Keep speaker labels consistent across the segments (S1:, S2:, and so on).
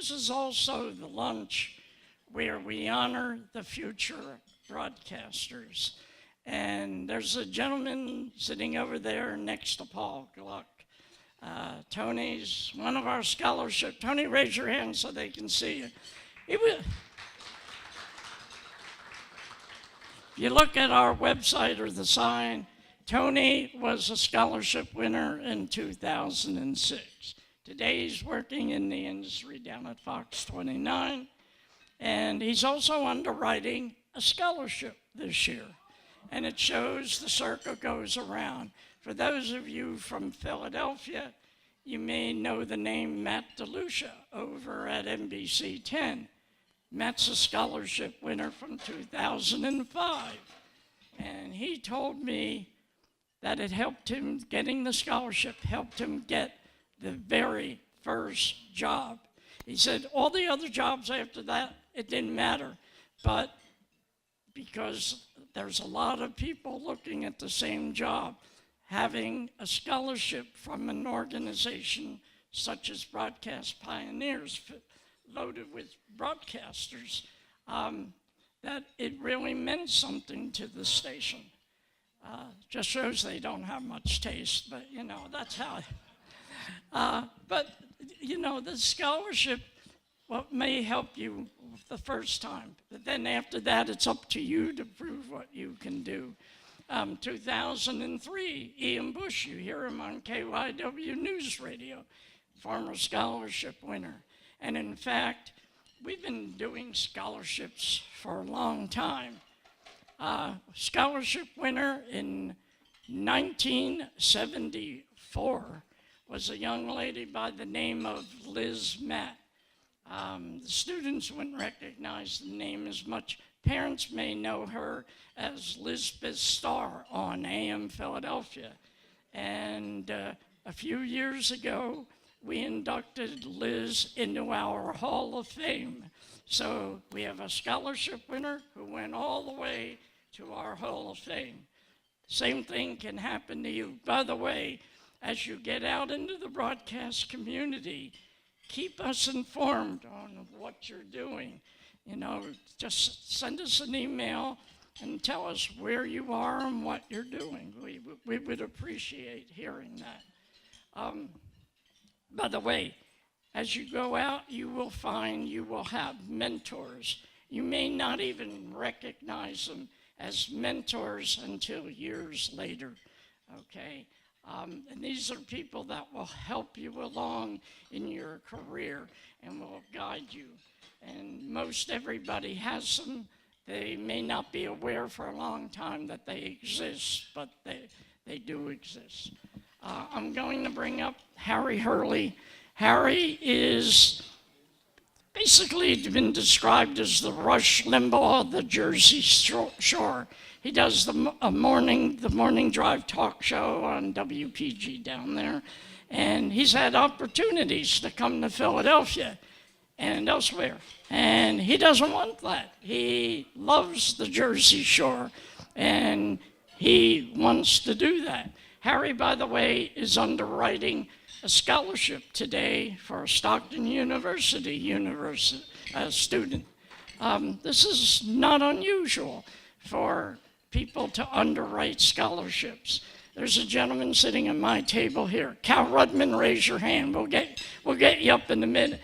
S1: this is also the lunch where we honor the future broadcasters. And there's a gentleman sitting over there next to Paul Gluck. Tony's one of our scholarship. Tony, raise your hand so they can see you. If you look at our website or the sign, Tony was a scholarship winner in 2006. Today he's working in the industry down at Fox 29, and he's also underwriting a scholarship this year. And it shows the circle goes around. For those of you from Philadelphia, you may know the name Matt DeLucia over at NBC 10. Matt's a scholarship winner from 2005. And he told me that it helped him, getting the scholarship helped him get the very first job. He said all the other jobs after that, it didn't matter. But because there's a lot of people looking at the same job, having a scholarship from an organization such as Broadcast Pioneers, loaded with broadcasters, that it really meant something to the station. Just shows they don't have much taste, but you know, that's how. But you know, the scholarship, what may help you the first time, but then after that, it's up to you to prove what you can do. 2003, Ian Bush, you hear him on KYW News Radio, former scholarship winner. And in fact, we've been doing scholarships for a long time. Scholarship winner in 1974 was a young lady by the name of Liz Matt. The students wouldn't recognize the name as much. Parents may know her as Lisbeth Starr on AM Philadelphia. And a few years ago, we inducted Liz into our Hall of Fame. So we have a scholarship winner who went all the way to our Hall of Fame. Same thing can happen to you. By the way, as you get out into the broadcast community, keep us informed on what you're doing. You know, just send us an email and tell us where you are and what you're doing. We would appreciate hearing that. By the way, as you go out, you will find you will have mentors. You may not even recognize them as mentors until years later, okay? And these are people that will help you along in your career and will guide you. And most everybody has them. They may not be aware for a long time that they exist, but they do exist. I'm going to bring up Harry Hurley. Harry is basically been described as the Rush Limbaugh of the Jersey Shore. He does the morning drive talk show on WPG down there, and he's had opportunities to come to Philadelphia and elsewhere, and he doesn't want that. He loves the Jersey Shore, and he wants to do that. Harry, by the way, is underwriting a scholarship today for a Stockton University student. This is not unusual for people to underwrite scholarships. There's a gentleman sitting at my table here. Cal Rudman, raise your hand. We'll get you up in a minute.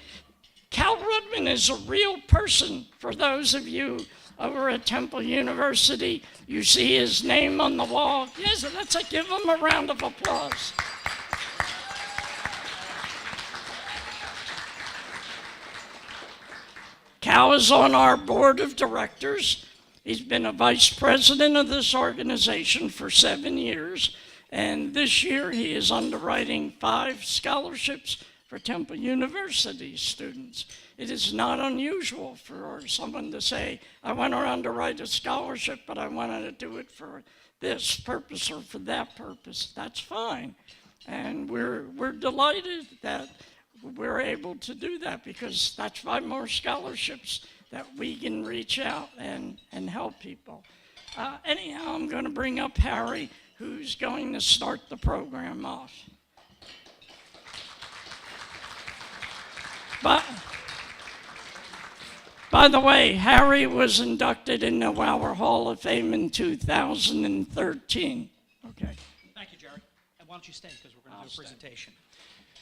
S1: Cal Rudman is a real person. For those of you over at Temple University, you see his name on the wall. Yes, give him a round of applause. Cal is on our board of directors. He's been a vice president of this organization for 7 years, and this year he is underwriting 5 scholarships for Temple University students. It is not unusual for someone to say, I want to underwrite a scholarship, but I wanted to do it for this purpose or for that purpose. That's fine. And we're delighted that we're able to do that, because that's 5 more scholarships that we can reach out and help people. Anyhow, I'm going to bring up Harry, who's going to start the program off. By the way, Harry was inducted into our Hall of Fame in 2013. Okay.
S2: Thank you, Jerry. And why don't you stay, because we're going to do a presentation.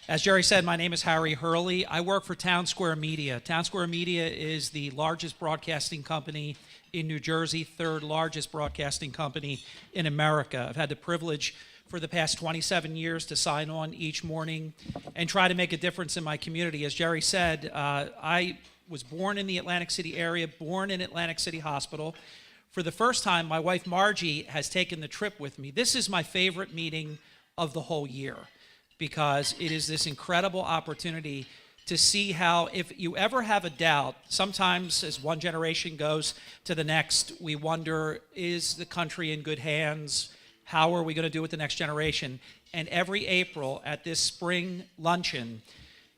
S2: As Jerry said, my name is Harry Hurley. I work for Town Square Media. Town Square Media is the largest broadcasting company in New Jersey, third largest broadcasting company in America. I've had the privilege for the past 27 years to sign on each morning and try to make a difference in my community. As Jerry said, I was born in the Atlantic City area, born in Atlantic City Hospital. For the first time, my wife Margie has taken the trip with me. This is my favorite meeting of the whole year, because it is this incredible opportunity to see how, if you ever have a doubt, sometimes as one generation goes to the next, we wonder, is the country in good hands? How are we going to do with the next generation? And every April at this spring luncheon,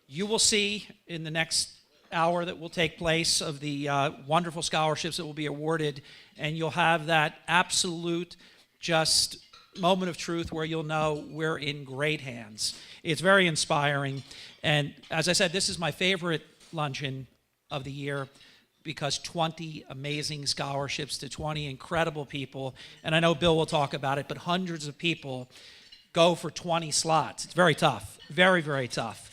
S2: you will see in the next hour that will take place of the wonderful scholarships that will be awarded, and you'll have that absolute just moment of truth where you'll know we're in great hands. It's very inspiring. And as I said, this is my favorite luncheon of the year, because 20 amazing scholarships to 20 incredible people. And I know Bill will talk about it, but hundreds of people go for 20 slots. It's very tough, very, very tough.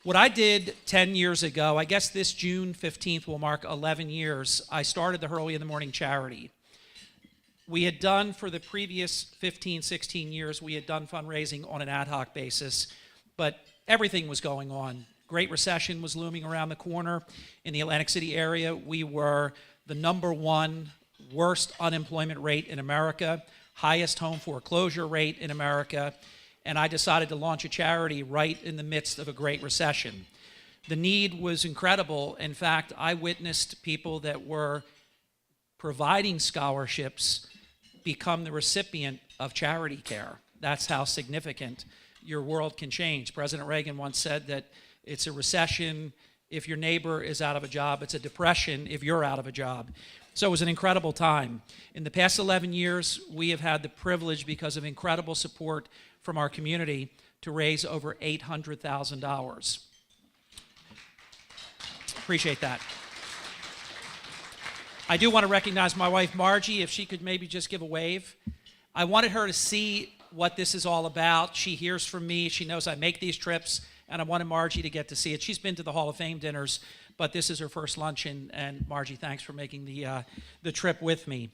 S2: What I did 10 years ago, I guess this June 15th will mark 11 years, I started the Hurley in the Morning charity. We had done, for the previous 15, 16 years, we had done fundraising on an ad hoc basis, but everything was going on. Great recession was looming around the corner in the Atlantic City area. We were the #1 worst unemployment rate in America, highest home foreclosure rate in America, and I decided to launch a charity right in the midst of a great recession. The need was incredible. In fact, I witnessed people that were providing scholarships become the recipient of charity care. That's how significant your world can change. President Reagan once said that it's a recession if your neighbor is out of a job. It's a depression if you're out of a job. So it was an incredible time. In the past 11 years, we have had the privilege, because of incredible support from our community, to raise over $800,000. Appreciate that. I do want to recognize my wife, Margie, if she could maybe just give a wave. I wanted her to see what this is all about. She hears from me. She knows I make these trips, and I wanted Margie to get to see it. She's been to the Hall of Fame dinners, but this is her first luncheon, and Margie, thanks for making the trip with me.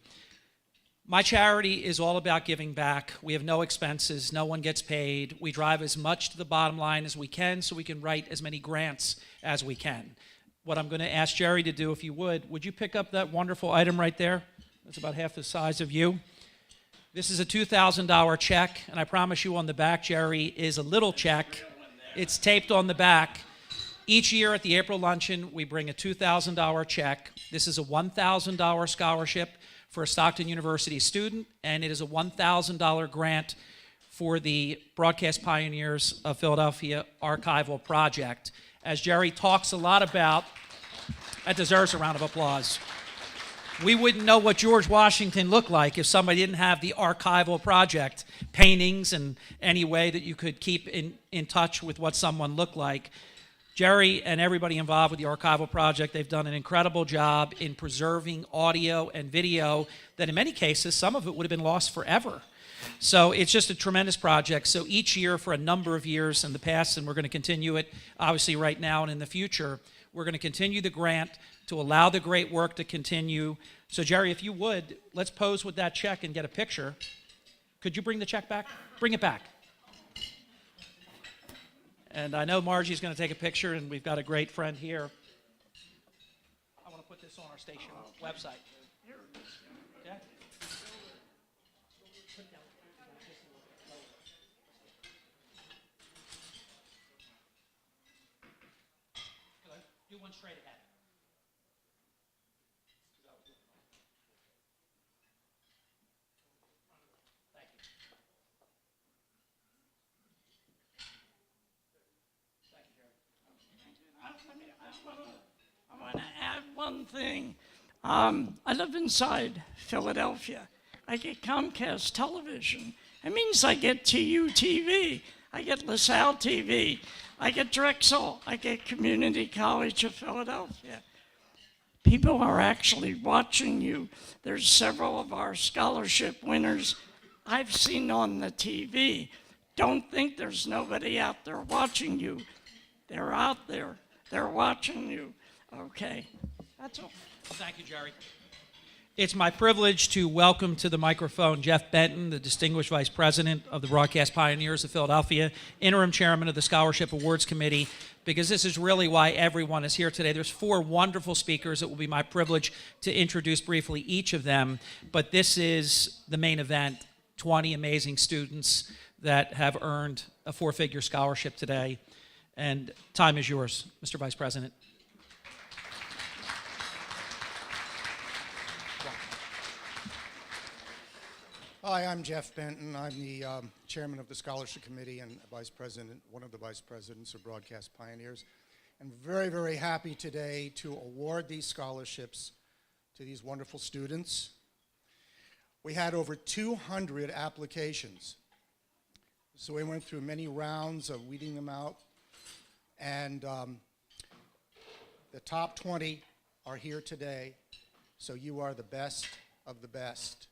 S2: My charity is all about giving back. We have no expenses. No one gets paid. We drive as much to the bottom line as we can so we can write as many grants as we can. What I'm going to ask Jerry to do, if you would you pick up that wonderful item right there? That's about half the size of you. This is a $2,000 check, and I promise you on the back, Jerry, is a little check. It's taped on the back. Each year at the April luncheon, we bring a $2,000 check. This is a $1,000 scholarship for a Stockton University student, and it is a $1,000 grant for the Broadcast Pioneers of Philadelphia Archival Project. As Jerry talks a lot about, that deserves a round of applause. We wouldn't know what George Washington looked like if somebody didn't have the archival project, paintings and any way that you could keep in touch with what someone looked like. Jerry and everybody involved with the archival project, they've done an incredible job in preserving audio and video that in many cases, some of it would have been lost forever. So it's just a tremendous project. So each year for a number of years in the past, and we're going to continue it obviously right now and in the future, we're going to continue the grant to allow the great work to continue. So Jerry, if you would, let's pose with that check and get a picture. Could you bring the check back? Bring it back. And I know Margie's going to take a picture, and we've got a great friend here. I want to put this on our station website. Okay? Do one straight ahead. Thank you. Thank you, Jerry.
S1: I want to add one thing. I live inside Philadelphia. I get Comcast television. It means I get TU TV. I get LaSalle TV. I get Drexel. I get Community College of Philadelphia. People are actually watching you. There's several of our scholarship winners I've seen on the TV. Don't think there's nobody out there watching you. They're out there. They're watching you. Okay, that's all.
S2: Thank you, Jerry. It's my privilege to welcome to the microphone Jeff Benton, the Distinguished Vice President of the Broadcast Pioneers of Philadelphia, Interim Chairman of the Scholarship Awards Committee, because this is really why everyone is here today. There's 4 wonderful speakers. It will be my privilege to introduce briefly each of them, but this is the main event, 20 amazing students that have earned a 4-figure scholarship today, and time is yours, Mr. Vice President.
S3: Hi, I'm Jeff Benton. I'm the chairman of the Scholarship Committee and vice president, one of the vice presidents of Broadcast Pioneers. I'm very, very happy today to award these scholarships to these wonderful students. We had over 200 applications. So we went through many rounds of weeding them out. And the top 20 are here today. So you are the best of the best.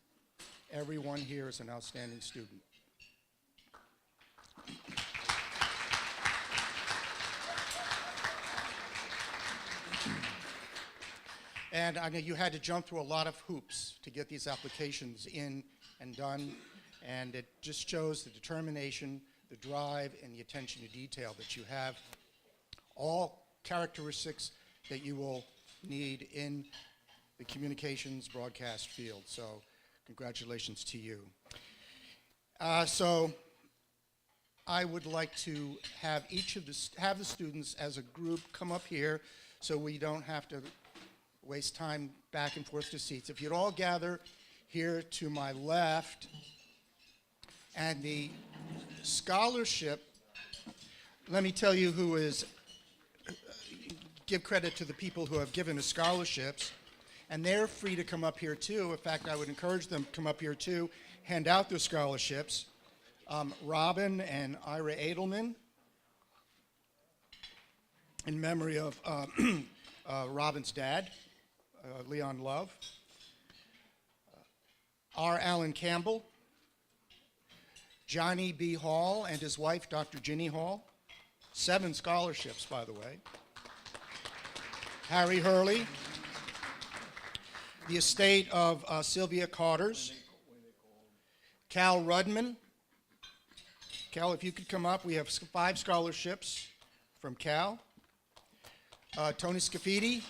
S3: Everyone here is an outstanding student. And I know you had to jump through a lot of hoops to get these applications in and done, and it just shows the determination, the drive, and the attention to detail that you have. All characteristics that you will need in the communications broadcast field. So congratulations to you. So I would like to have each of the students as a group come up here so we don't have to waste time back and forth to seats. If you'd all gather here to my left, and the scholarship, let me tell you who is, give credit to the people who have given the scholarships. And they're free to come up here too. In fact, I would encourage them to come up here too, hand out their scholarships. Robin and Ira Edelman, in memory of Robin's dad, Leon Love. R. Allen Campbell, Johnny B. Hall and his wife, Dr. Ginny Hall. 7 scholarships, by the way. Harry Hurley. The estate of Sylvia Carters. Cal Rudman. Cal, if you could come up, we have 5 scholarships from Cal. Tony Scafidi.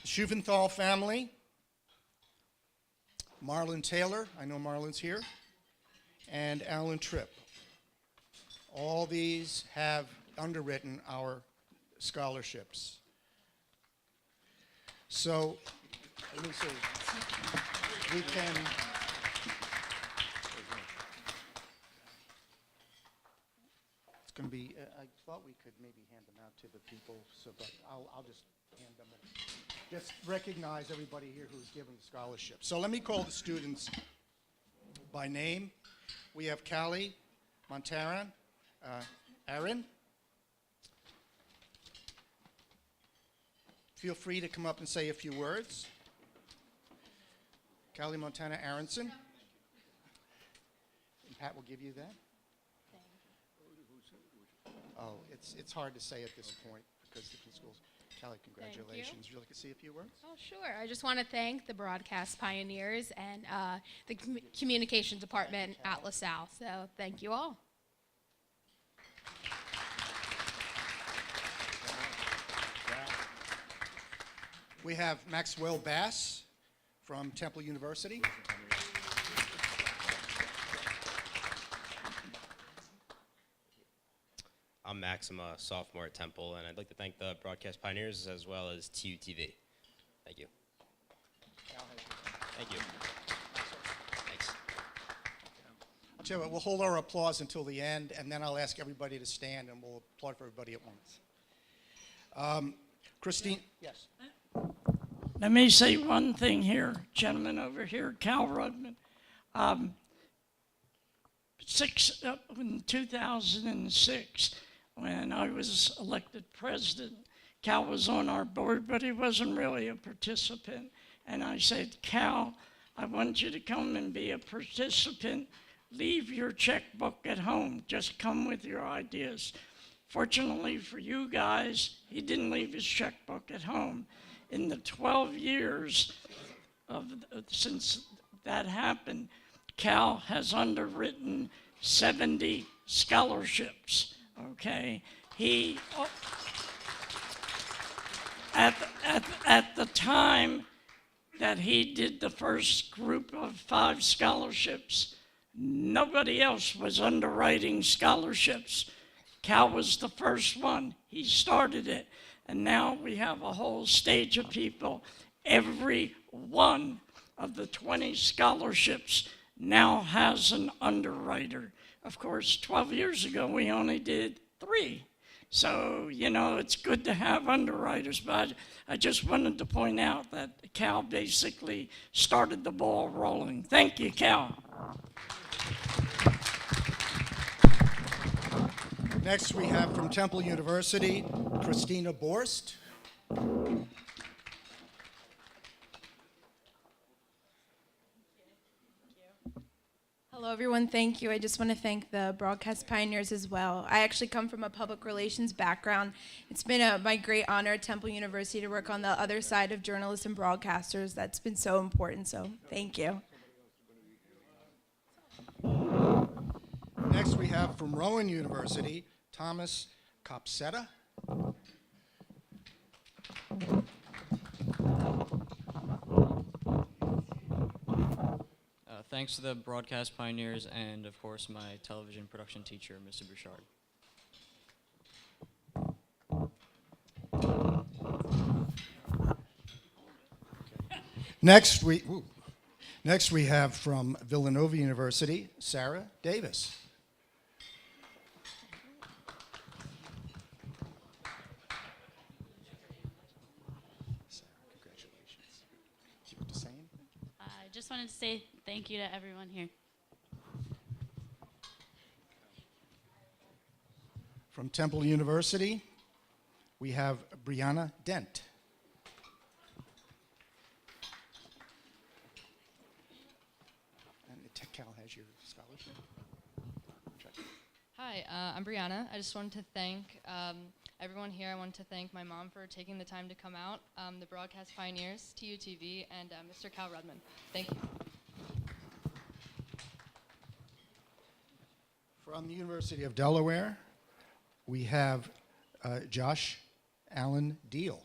S3: The Schuventhal family. Marlon Taylor, I know Marlon's here. And Alan Tripp. All these have underwritten our scholarships. So, let me see. We can. It's going to be. I thought we could maybe hand them out to the people, so but I'll just hand them. Just recognize everybody here who's given the scholarship. So let me call the students by name. We have Callie Montaran, Aaron. Feel free to come up and say a few words. Callie Montana Aronson. And Pat will give you that. Oh, it's hard to say at this point because different schools. Callie, congratulations. Would you like to say a few words?
S4: Oh, sure. I just want to thank the Broadcast Pioneers and the Communications Department at LaSalle. So thank you all.
S3: We have Maxwell Bass from Temple University.
S5: I'm Max. I'm a sophomore at Temple, and I'd like to thank the Broadcast Pioneers as well as TUTV. Thank you. Thank you. Thanks.
S3: I'll tell you what, we'll hold our applause until the end, and then I'll ask everybody to stand, and we'll applaud for everybody at once. Christine? Yes.
S1: Let me say one thing here, gentleman over here, Cal Rudman. In 2006, when I was elected president, Cal was on our board, but he wasn't really a participant. And I said, Cal, I want you to come and be a participant. Leave your checkbook at home. Just come with your ideas. Fortunately for you guys, he didn't leave his checkbook at home. In the 12 years since that happened, Cal has underwritten 70 scholarships, okay? He, at the time that he did the first group of 5 scholarships, nobody else was underwriting scholarships. Cal was the first one. He started it. And now we have a whole stage of people. Every one of the 20 scholarships now has an underwriter. Of course, 12 years ago, we only did 3. So, you know, it's good to have underwriters, but I just wanted to point out that Cal basically started the ball rolling. Thank you, Cal.
S3: Next, we have from Temple University, Christina Borst.
S6: Hello, everyone. Thank you. I just want to thank the broadcast pioneers as well. I actually come from a public relations background. It's been my great honor at Temple University to work on the other side of journalists and broadcasters. That's been so important, so thank you.
S3: Next, we have from Rowan University, Thomas Copsetta.
S7: Thanks to the broadcast pioneers and, of course, my television production teacher, Mr. Bouchard.
S3: Next, we have from Villanova University, Sarah Davis. Sarah, congratulations. Do you want to say anything?
S8: I just wanted to say thank you to everyone here.
S3: From Temple University, we have Brianna Dent. And Cal has your scholarship.
S9: Hi, I'm Brianna. I just wanted to thank everyone here. I wanted to thank my mom for taking the time to come out, the broadcast pioneers, TUTV, and Mr. Cal Rudman. Thank you.
S3: From the University of Delaware, we have Josh Allen Deal.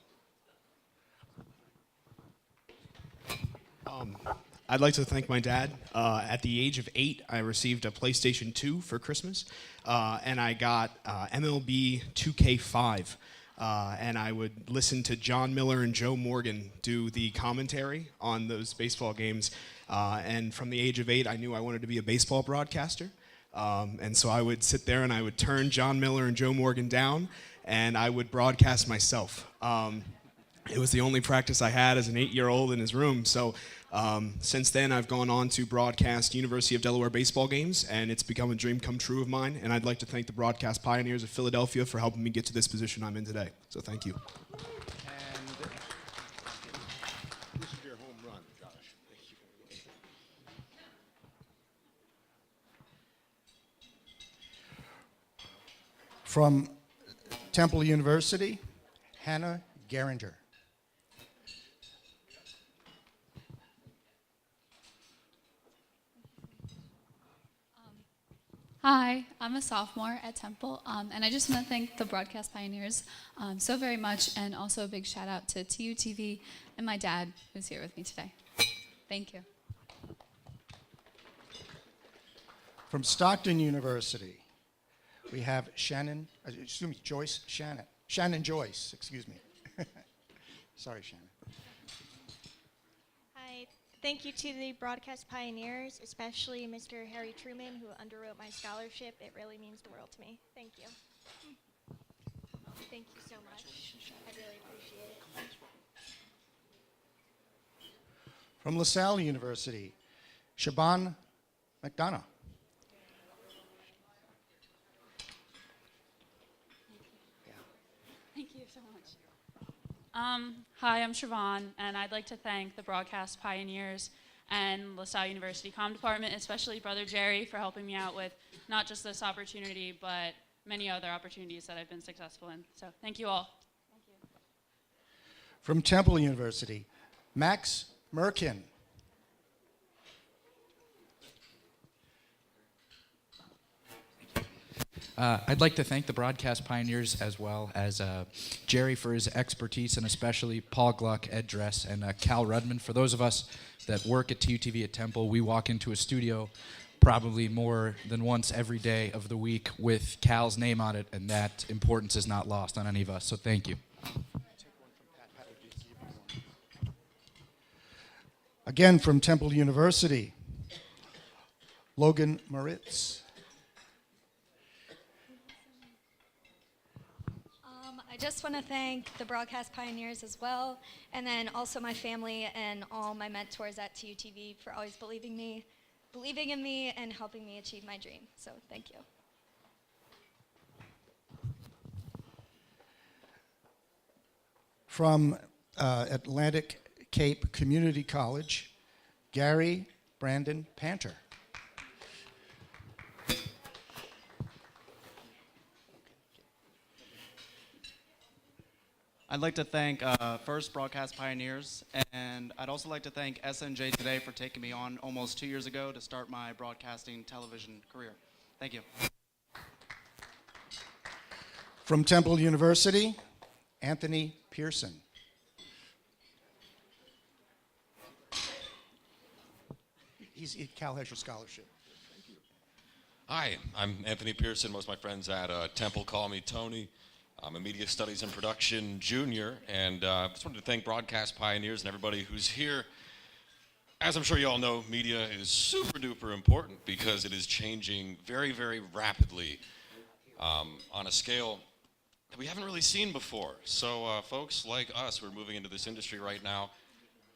S10: I'd like to thank my dad. At the age of 8, I received a PlayStation 2 for Christmas, and I got MLB 2K5. And I would listen to John Miller and Joe Morgan do the commentary on those baseball games. And from the age of 8, I knew I wanted to be a baseball broadcaster. And so I would sit there and I would turn John Miller and Joe Morgan down, and I would broadcast myself. It was the only practice I had as an 8-year-old in his room. So since then, I've gone on to broadcast University of Delaware baseball games, and it's become a dream come true of mine. And I'd like to thank the broadcast pioneers of Philadelphia for helping me get to this position I'm in today. So thank you.
S3: And this is your home run, Josh. Thank you. From Temple University, Hannah Geringer.
S11: Hi, I'm a sophomore at Temple, and I just want to thank the broadcast pioneers so very much, and also a big shout out to TUTV and my dad, who's here with me today. Thank you.
S3: From Stockton University, we have Joyce Shannon. Shannon Joyce, excuse me. Sorry, Shannon.
S12: Hi, thank you to the broadcast pioneers, especially Mr. Harry Truman, who underwrote my scholarship. It really means the world to me. Thank you. Thank you so much. I really appreciate it.
S3: From LaSalle University, Shaban McDonough.
S11: Thank you so much.
S8: Hi, I'm Siobhan, and I'd like to thank the Broadcast Pioneers and LaSalle University Comm Department, especially Brother Jerry, for helping me out with not just this opportunity, but many other opportunities that I've been successful in. So thank you all.
S3: From Temple University, Max Merkin.
S13: I'd like to thank the Broadcast Pioneers as well as Jerry for his expertise, and especially Paul Gluck, Ed Dress, and Cal Rudman. For those of us that work at TUTV at Temple, we walk into a studio probably more than once every day of the week with Cal's name on it, and that importance is not lost on any of us. So thank you.
S3: Again, from Temple University, Logan Moritz.
S14: I just want to thank the Broadcast Pioneers as well, and then also my family and all my mentors at TUTV for always believing in me, and helping me achieve my dream. So thank you.
S3: From Atlantic Cape Community College, Gary Brandon Panter.
S15: I'd like to thank first Broadcast Pioneers, and I'd also like to thank SNJ Today for taking me on almost 2 years ago to start my broadcasting television career. Thank you.
S3: From Temple University, Anthony Pearson. Cal has your scholarship.
S16: Hi, I'm Anthony Pearson. Most of my friends at Temple call me Tony. I'm a media studies and production junior, and I just wanted to thank Broadcast Pioneers and everybody who's here. As I'm sure you all know, media is super duper important because it is changing very, very rapidly on a scale that we haven't really seen before. So folks like us, we're moving into this industry right now.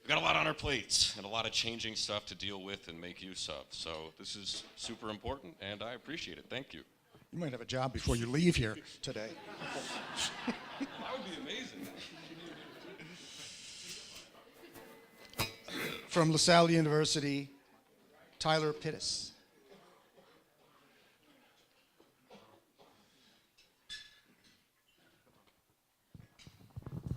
S16: We've got a lot on our plates and a lot of changing stuff to deal with and make use of. So this is super important, and I appreciate it. Thank you.
S3: You might have a job before you leave here today.
S16: That would be amazing.
S3: From LaSalle University, Tyler Pittis.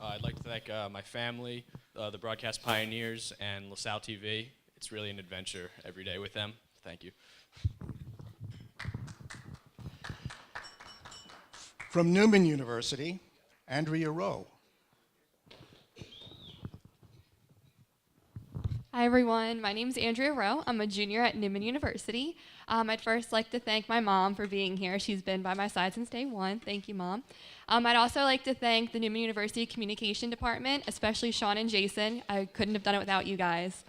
S17: I'd like to thank my family, the Broadcast Pioneers, and LaSalle TV. It's really an adventure every day with them. Thank you.
S3: From Newman University, Andrea Rowe.
S18: Hi everyone, my name is Andrea Rowe. I'm a junior at Newman University. I'd first like to thank my mom for being here. She's been by my side since day one. Thank you, Mom. I'd also like to thank the Newman University Communication Department, especially Sean and Jason. I couldn't have done it without you guys.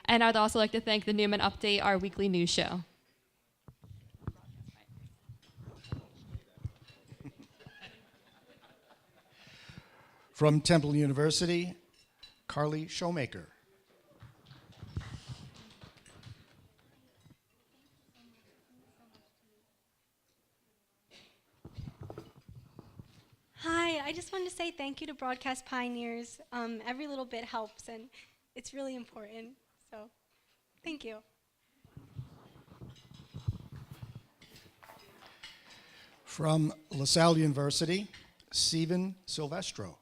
S18: And I'd also like to thank the Newman Update, our weekly news show.
S3: From Temple University, Carly Showmaker.
S19: Hi, I just wanted to say thank you to Broadcast Pioneers. Every little bit helps, and it's really important. So, thank you.
S3: From LaSalle University, Steven Silvestro.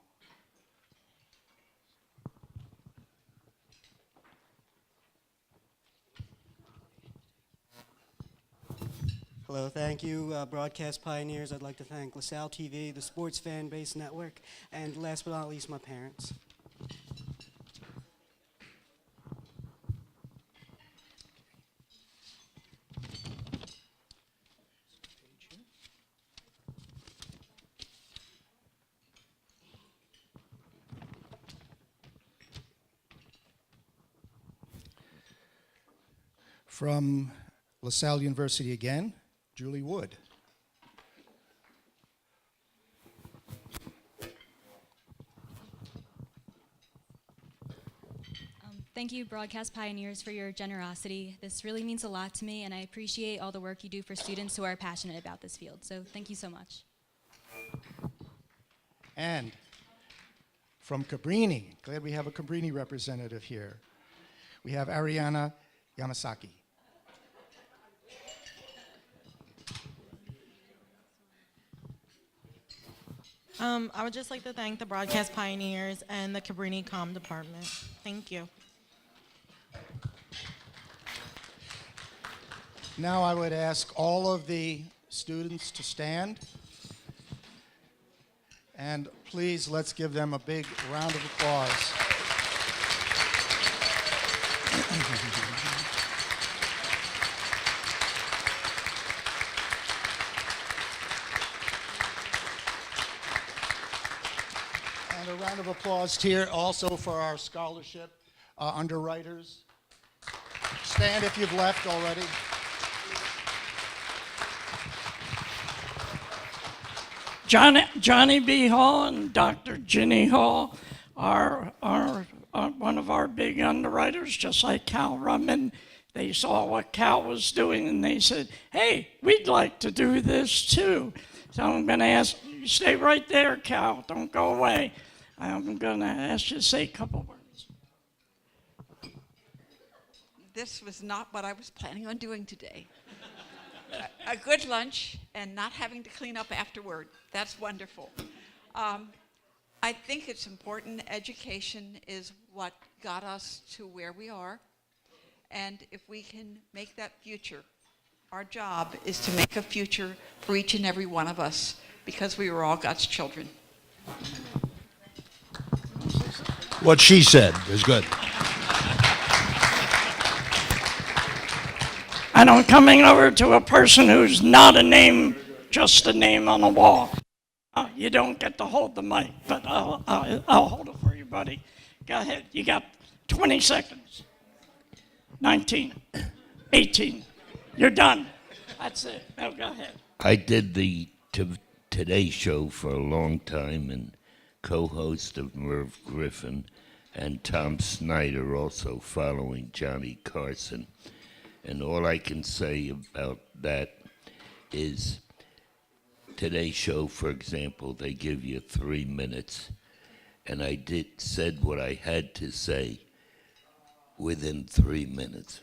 S20: Hello, thank you, Broadcast Pioneers. I'd like to thank LaSalle TV, the Sports Fan Base Network, and last but not least, my parents.
S3: From LaSalle University again, Julie Wood.
S21: Thank you, Broadcast Pioneers, for your generosity. This really means a lot to me, and I appreciate all the work you do for students who are passionate about this field. So thank you so much.
S3: And From Cabrini, glad we have a Cabrini representative here. We have Ariana Yamasaki.
S2: I would just like to thank the Broadcast Pioneers and the Cabrini Comm Department. Thank you.
S3: Now I would ask all of the students to stand. And please, let's give them a big round of applause. And a round of applause here also for our scholarship underwriters. Stand if you've left already.
S1: Johnny B. Hall and Dr. Ginny Hall are one of our big underwriters, just like Cal Rudman. They saw what Cal was doing and they said, hey, we'd like to do this too. So I'm going to ask you, stay right there, Cal, don't go away. I'm going to ask you to say a couple words.
S22: This was not what I was planning on doing today. A good lunch and not having to clean up afterward. That's wonderful. I think it's important. Education is what got us to where we are. And if we can make that future, our job is to make a future for each and every one of us because we were all God's children.
S23: What she said is good.
S1: And I'm coming over to a person who's not a name, just a name on a wall. You don't get to hold the mic, but I'll hold it for you, buddy. Go ahead. You got 20 seconds. 19, 18. You're done. That's it. Now go ahead.
S24: I did the Today Show for a long time and co-host of Merv Griffin and Tom Snyder also following Johnny Carson. And all I can say about that is Today Show, for example, they give you 3 minutes. And I said what I had to say within 3 minutes.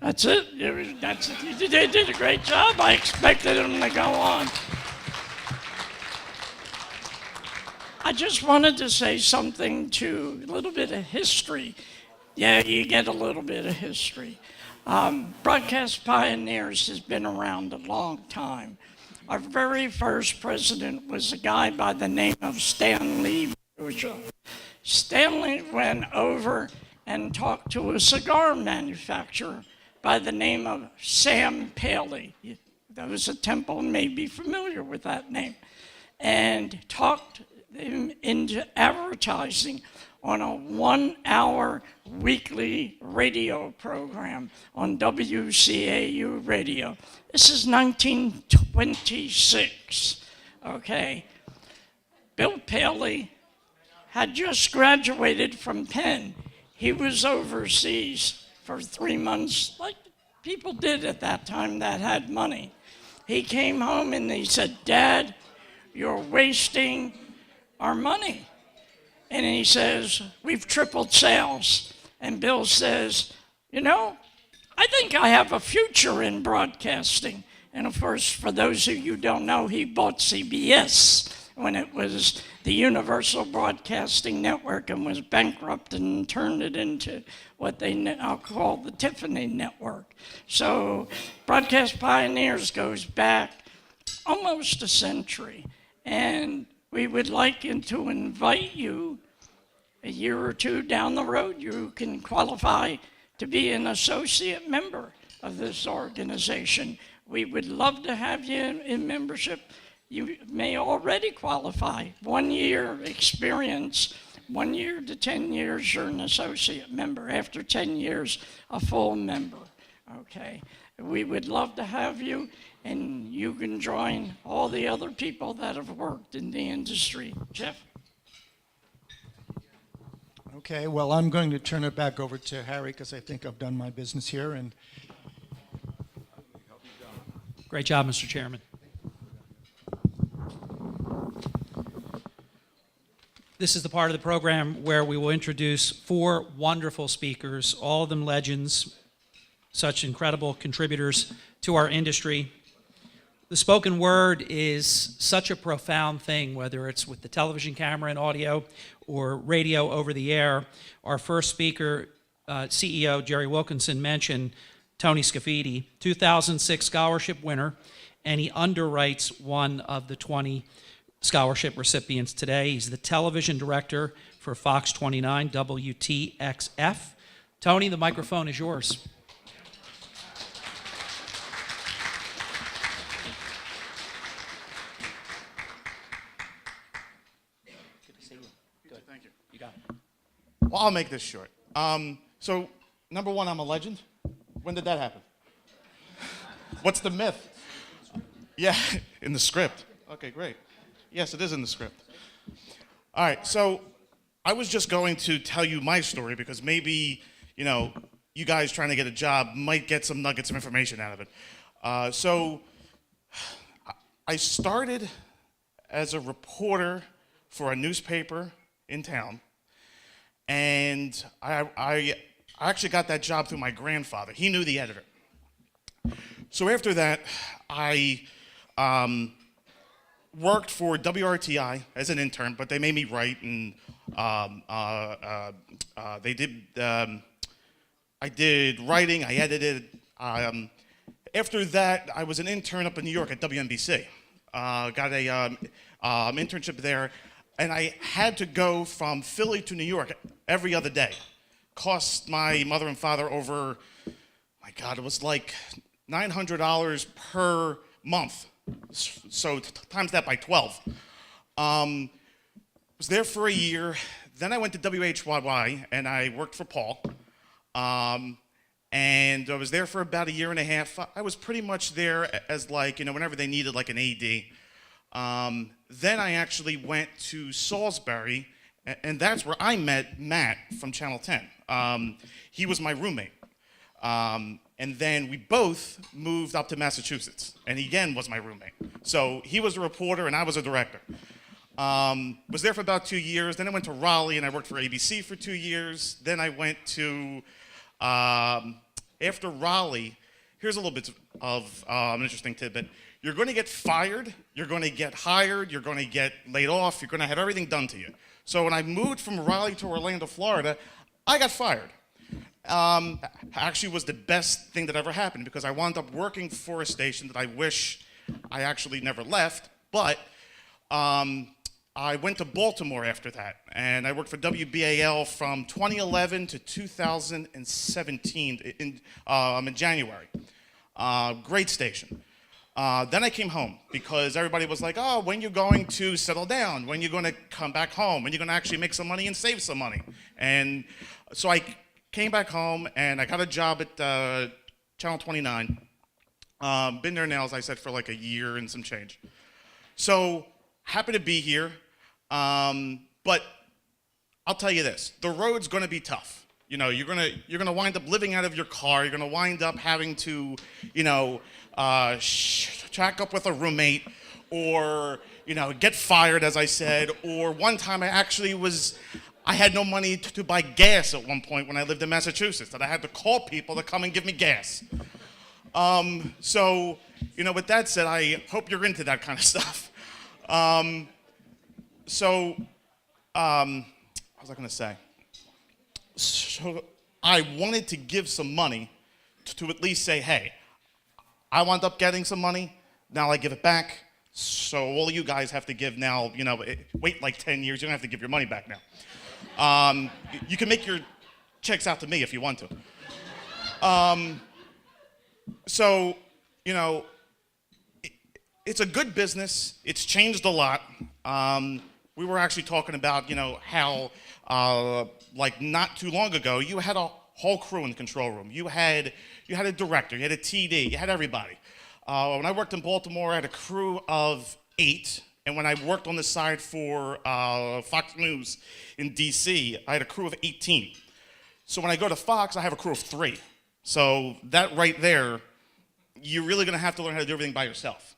S1: That's it. They did a great job. I expected them to go on. I just wanted to say something to a little bit of history. Yeah, you get a little bit of history. Broadcast Pioneers has been around a long time. Our very first president was a guy by the name of Stanley Bourgeois. Stanley went over and talked to a cigar manufacturer by the name of Sam Paley. Those at Temple may be familiar with that name. And talked him into advertising on a 1-hour weekly radio program on WCAU radio. This is 1926, okay? Bill Paley had just graduated from Penn. He was overseas for 3 months, like people did at that time that had money. He came home and he said, Dad, you're wasting our money. And he says, we've tripled sales. And Bill says, you know, I think I have a future in broadcasting. And of course, for those of you who don't know, he bought CBS when it was the Universal Broadcasting Network and was bankrupt and turned it into what they now call the Tiffany Network. So Broadcast Pioneers goes back almost a century. And we would like to invite you a year or two down the road. You can qualify to be an associate member of this organization. We would love to have you in membership. You may already qualify. 1 year experience, 1 year to 10 years, you're an associate member. After 10 years, a full member, okay? We would love to have you, and you can join all the other people that have worked in the industry. Jeff?
S3: Okay, well, I'm going to turn it back over to Harry because I think I've done my business here. And
S25: great job, Mr. Chairman.
S4: This is the part of the program where we will introduce 4 wonderful speakers, all of them legends, such incredible contributors to our industry. The spoken word is such a profound thing, whether it's with the television camera and audio or radio over the air. Our first speaker, CEO Jerry Wilkinson, mentioned Tony Scafidi, 2006 scholarship winner, and he underwrites one of the 20 scholarship recipients today. He's the television director for Fox 29 WTXF. Tony, the microphone is yours.
S5: Thank you.
S4: You got it.
S5: Well, I'll make this short. So, number one, I'm a legend. When did that happen? What's the myth? Yeah, in the script. Okay, great. Yes, it is in the script. All right, so I was just going to tell you my story because maybe, you guys trying to get a job might get some nuggets of information out of it. So I started as a reporter for a newspaper in town, and I actually got that job through my grandfather. He knew the editor. So after that, I worked for WRTI as an intern, but they made me write, and I did writing, I edited. After that, I was an intern up in New York at WNBC. Got a internship there, and I had to go from Philly to New York every other day. Cost my mother and father over, my God, it was like $900 per month. So times that by 12. Was there for a year. Then I went to WHYY and I worked for Paul. And I was there for about a year and a half. I was pretty much there as whenever they needed like an AD. Then I actually went to Salisbury, and that's where I met Matt from Channel 10. He was my roommate. And then we both moved up to Massachusetts, and he again was my roommate. So he was a reporter, and I was a director. Was there for about 2 years. Then I went to Raleigh, and I worked for ABC for 2 years. Then I went to, after Raleigh, here's a little bit of an interesting tidbit. You're going to get fired, you're going to get hired, you're going to get laid off, you're going to have everything done to you. So when I moved from Raleigh to Orlando, Florida, I got fired. Actually was the best thing that ever happened because I wound up working for a station that I wish I actually never left, but I went to Baltimore after that, and I worked for WBAL from 2011 to 2017 in January. Great station. Then I came home because everybody was like, oh, when you're going to settle down? When you're going to come back home? When you're going to actually make some money and save some money? And so I came back home, and I got a job at Channel 29. Been there now, as I said, for like a year and some change. So happy to be here. But I'll tell you this, the road's going to be tough. You're gonna wind up living out of your car. You're gonna wind up having to, shack up with a roommate, or get fired, as I said. Or one time I had no money to buy gas at one point when I lived in Massachusetts, that I had to call people to come and give me gas. So, with that said, I hope you're into that kind of stuff. What was I gonna say? So I wanted to give some money to at least say, hey, I wound up getting some money, now I give it back, so all you guys have to give now, wait like 10 years, you don't have to give your money back now. You can make your checks out to me if you want to. It's a good business, it's changed a lot. We were actually talking about, how not too long ago, you had a whole crew in the control room. You had a director, you had a TD, you had everybody. When I worked in Baltimore, I had a crew of 8, and when I worked on the side for Fox News in DC, I had a crew of 18. So when I go to Fox, I have a crew of 3. So that right there, you're really gonna have to learn how to do everything by yourself.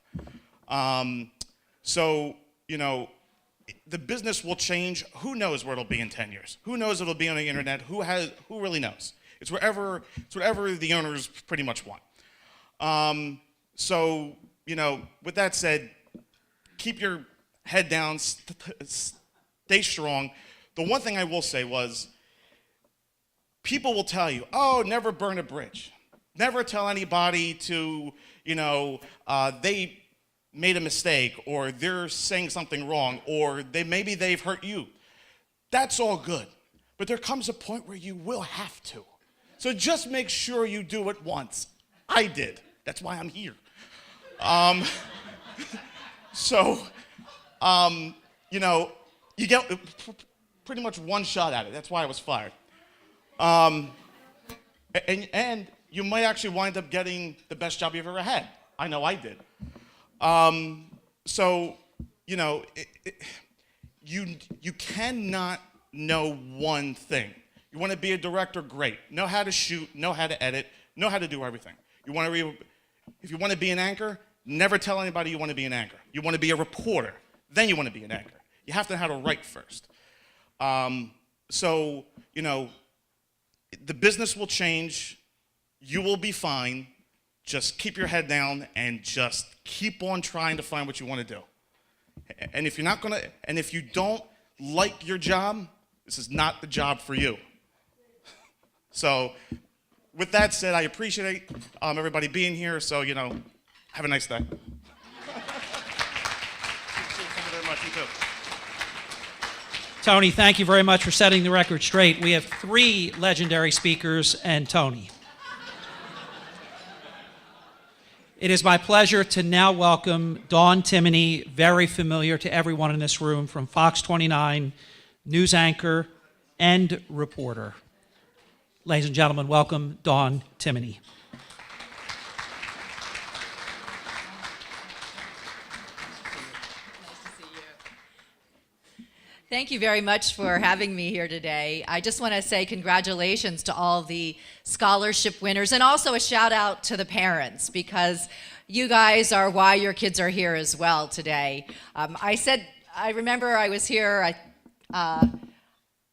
S5: the business will change. Who knows where it'll be in 10 years? Who knows if it'll be on the internet? Who really knows? It's whatever the owners pretty much want. So, with that said, keep your head down, stay strong. The one thing I will say was, people will tell you, oh, never burn a bridge. Never tell anybody to, they made a mistake, or they're saying something wrong, or maybe they've hurt you. That's all good. But there comes a point where you will have to. So just make sure you do it once. I did. That's why I'm here. You get pretty much one shot at it. That's why I was fired. And you might actually wind up getting the best job you've ever had. I know I did. You cannot know one thing. You want to be a director, great. Know how to shoot, know how to edit, know how to do everything. If you want to be an anchor, never tell anybody you want to be an anchor. You want to be a reporter, then you want to be an anchor. You have to know how to write first. The business will change. You will be fine. Just keep your head down and just keep on trying to find what you want to do. And if you don't like your job, this is not the job for you. So, with that said, I appreciate everybody being here. So, have a nice day. Thank you very much. You too.
S4: Tony, thank you very much for setting the record straight. We have 3 legendary speakers and Tony. It is my pleasure to now welcome Dawn Timoney, very familiar to everyone in this room, from Fox 29, news anchor and reporter. Ladies and gentlemen, welcome Dawn Timoney.
S6: Thank you very much for having me here today. I just want to say congratulations to all the scholarship winners, and also a shout out to the parents, because you guys are why your kids are here as well today. I remember I was here, I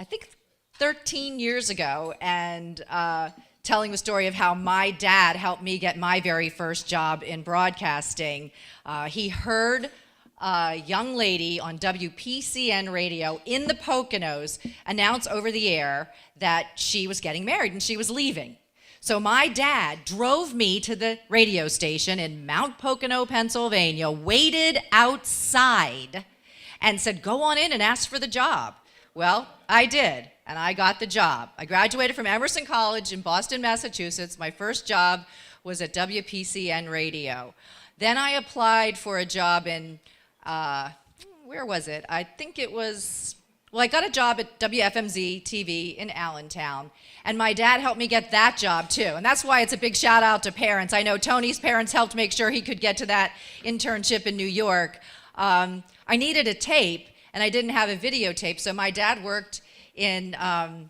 S6: think 13 years ago, and telling the story of how my dad helped me get my very first job in broadcasting. He heard a young lady on WPCN radio in the Poconos announce over the air that she was getting married and she was leaving. So my dad drove me to the radio station in Mount Pocono, Pennsylvania, waited outside, and said, go on in and ask for the job. Well, I did, and I got the job. I graduated from Emerson College in Boston, Massachusetts. My first job was at WPCN Radio. Then I applied for a job in where was it? I think it was, I got a job at WFMZ TV in Allentown, and my dad helped me get that job too. And that's why it's a big shout out to parents. I know Tony's parents helped make sure he could get to that internship in New York. I needed a tape, and I didn't have a videotape, so my dad worked at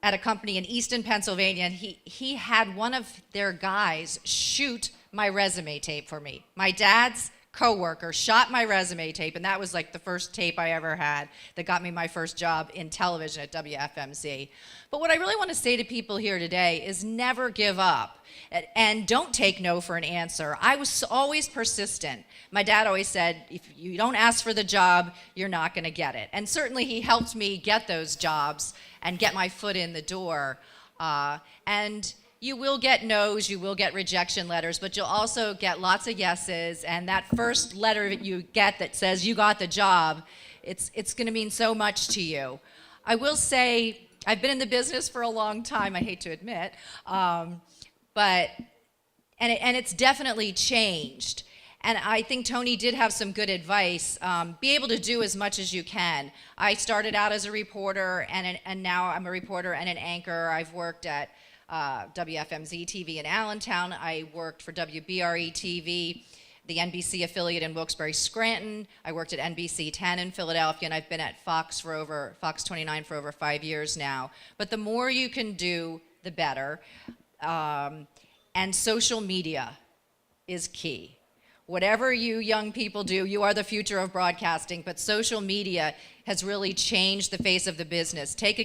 S6: a company in Easton, Pennsylvania, and he had one of their guys shoot my resume tape for me. My dad's coworker shot my resume tape, and that was like the first tape I ever had that got me my first job in television at WFMZ. But what I really want to say to people here today is never give up, and don't take no for an answer. I was always persistent. My dad always said, if you don't ask for the job, you're not going to get it. And certainly he helped me get those jobs and get my foot in the door. And you will get no's, you will get rejection letters, but you'll also get lots of yeses, and that first letter that you get that says you got the job, it's going to mean so much to you. I will say, I've been in the business for a long time, I hate to admit, but it's definitely changed. And I think Tony did have some good advice. Be able to do as much as you can. I started out as a reporter, and now I'm a reporter and an anchor. I've worked at WFMZ TV in Allentown. I worked for WBRE TV, the NBC affiliate in Wilkes-Barre-Scranton. I worked at NBC 10 in Philadelphia, and I've been at Fox 29 for over 5 years now. But the more you can do, the better. And social media is key. whatever you young people do, you are the future of broadcasting, but social media has really changed the face of the business. Take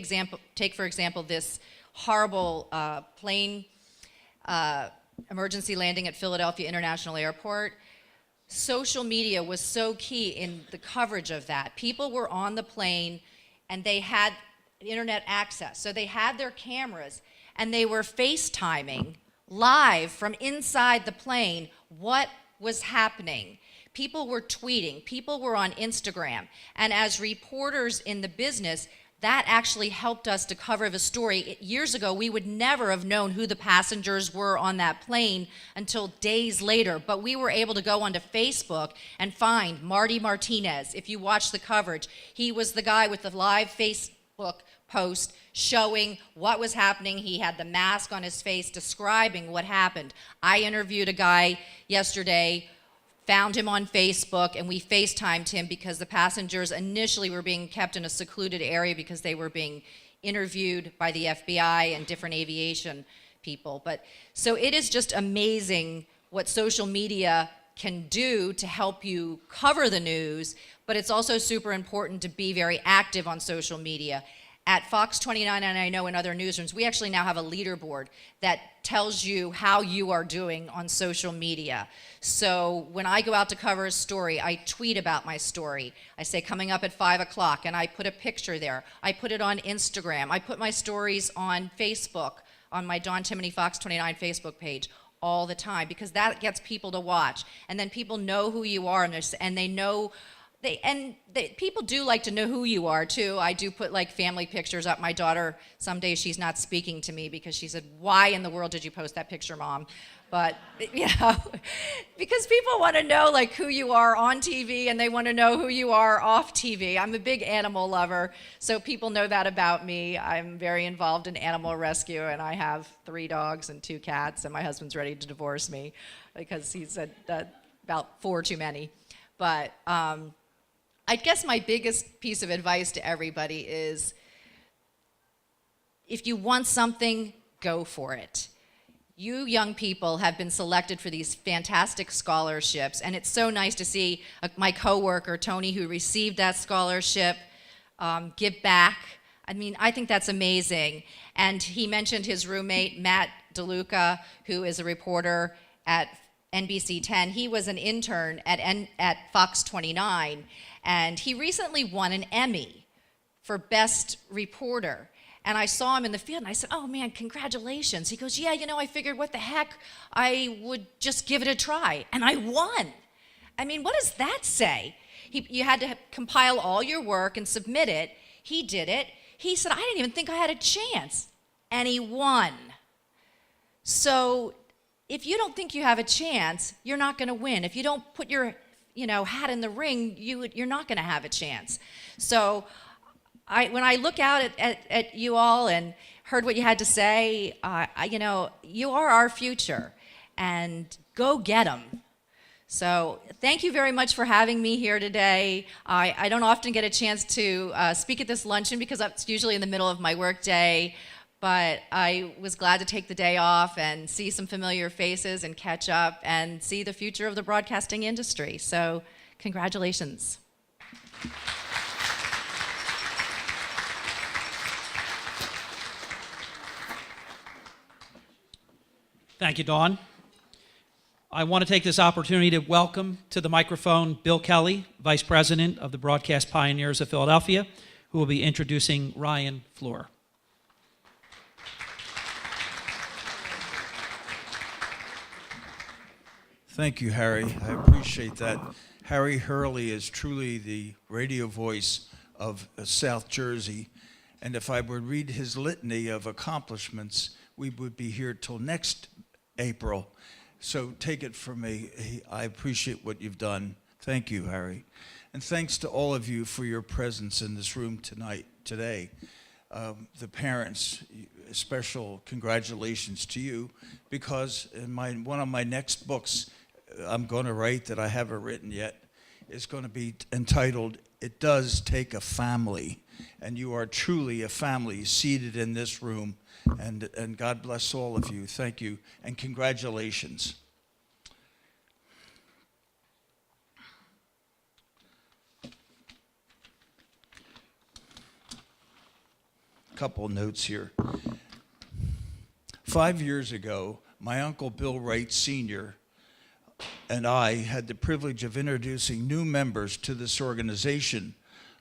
S6: for example, this horrible plane emergency landing at Philadelphia International Airport. Social media was so key in the coverage of that. People were on the plane and they had internet access. So they had their cameras and they were FaceTiming live from inside the plane what was happening. People were tweeting, people were on Instagram. And as reporters in the business, that actually helped us to cover the story. Years ago, we would never have known who the passengers were on that plane until days later, but we were able to go onto Facebook and find Marty Martinez. If you watch the coverage, he was the guy with the live Facebook post showing what was happening. He had the mask on his face describing what happened. I interviewed a guy yesterday, found him on Facebook, and we FaceTimed him because the passengers initially were being kept in a secluded area because they were being interviewed by the FBI and different aviation people. So it is just amazing what social media can do to help you cover the news, but it's also super important to be very active on social media. At Fox 29, and I know in other newsrooms, we actually now have a leaderboard that tells you how you are doing on social media. So when I go out to cover a story, I tweet about my story. I say coming up at 5 o'clock, and I put a picture there. I put it on Instagram. I put my stories on Facebook, on my Dawn Timoney Fox 29 Facebook page all the time, because that gets people to watch. And then people know who you are, and they know. People do like to know who you are too. I do put like family pictures up. My daughter, some days she's not speaking to me because she said, "Why in the world did you post that picture, Mom?" But because people want to know like who you are on TV and they want to know who you are off TV. I'm a big animal lover, so people know that about me. I'm very involved in animal rescue, and I have 3 dogs and 2 cats, and my husband's ready to divorce me because he said about 4 too many. But I guess my biggest piece of advice to everybody is if you want something, go for it. You young people have been selected for these fantastic scholarships, and it's so nice to see my coworker, Tony, who received that scholarship, give back. I mean, I think that's amazing. And he mentioned his roommate, Matt DeLuca, who is a reporter at NBC 10. He was an intern at Fox 29, and he recently won an Emmy for Best Reporter. And I saw him in the field, and I said, "Oh, man, congratulations." He goes, "Yeah, I figured what the heck, I would just give it a try." And I won. I mean, what does that say? You had to compile all your work and submit it. He did it. He said, "I didn't even think I had a chance." And he won. So if you don't think you have a chance, you're not going to win. If you don't put your hat in the ring, you're not going to have a chance. So when I look out at you all and heard what you had to say, you are our future, and go get them. So thank you very much for having me here today. I don't often get a chance to speak at this luncheon because it's usually in the middle of my workday, but I was glad to take the day off and see some familiar faces and catch up and see the future of the broadcasting industry. So congratulations.
S4: Thank you, Dawn. I want to take this opportunity to welcome to the microphone Bill Kelly, Vice President of the Broadcast Pioneers of Philadelphia, who will be introducing Ryan Fleur.
S23: Thank you, Harry. I appreciate that. Harry Hurley is truly the radio voice of South Jersey, and if I would read his litany of accomplishments, we would be here till next April. So take it from me. I appreciate what you've done. Thank you, Harry. And thanks to all of you for your presence in this room today. The parents, special congratulations to you, because in one of my next books I'm going to write that I haven't written yet is going to be entitled, "It Does Take a Family." And you are truly a family seated in this room. And God bless all of you. Thank you. And congratulations. couple notes here. 5 years ago, my uncle Bill Wright Sr. and I had the privilege of introducing new members to this organization.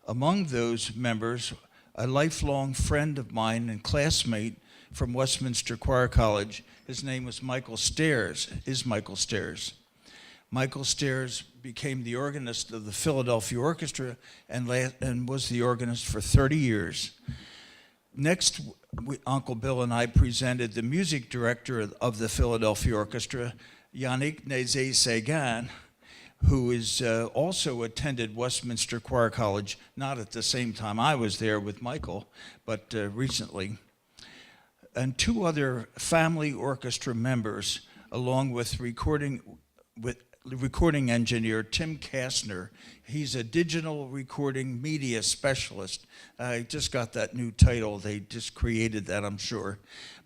S23: Among those members, a lifelong friend of mine and classmate from Westminster Choir College. His name was Michael Stairs, Michael Stairs. Michael Stairs became the organist of the Philadelphia Orchestra and was the organist for 30 years. Next, Uncle Bill and I presented the music director of the Philadelphia Orchestra, Yannick Nézet-Séguin, who is also attended Westminster Choir College, not at the same time I was there with Michael, but recently. And two other family orchestra members, along with recording engineer Tim Kastner. He's a digital recording media specialist. I just got that new title. They just created that, I'm sure.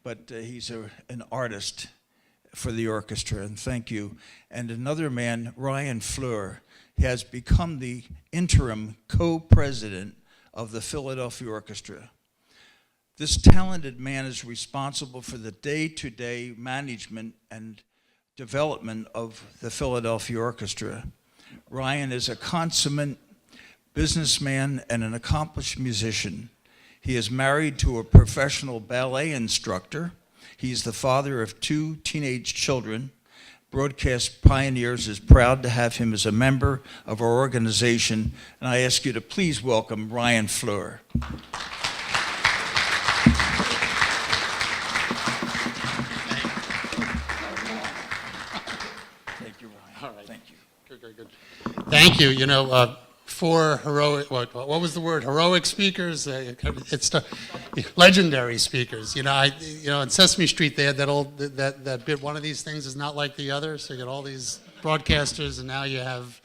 S23: But he's an artist for the orchestra, and thank you. And another man, Ryan Fleur, has become the interim co-president of the Philadelphia Orchestra. This talented man is responsible for the day-to-day management and development of the Philadelphia Orchestra. Ryan is a consummate businessman and an accomplished musician. He is married to a professional ballet instructor. He's the father of 2 teenage children. Broadcast Pioneers is proud to have him as a member of our organization, and I ask you to please welcome Ryan Fleur.
S7: Thank you. You know, four heroic, what was the word? Heroic speakers. It's legendary speakers. You know, on Sesame Street they had that bit. One of these things is not like the other. So you get all these broadcasters, and now you have,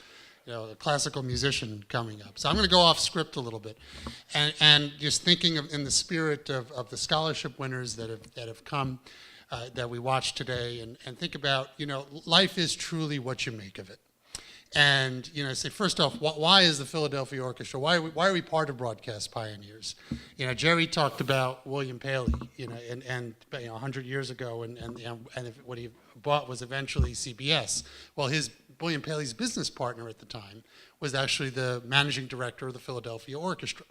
S7: a classical musician coming up. So I'm going to go off script a little bit, and just thinking in the spirit of the scholarship winners that have come, that we watched today, and think about, life is truly what you make of it. And say first off, why is the Philadelphia Orchestra? Why are we part of Broadcast Pioneers? Jerry talked about William Paley, and 100 years ago, and what he bought was eventually CBS. Well, William Paley's business partner at the time was actually the managing director of the Philadelphia Orchestra.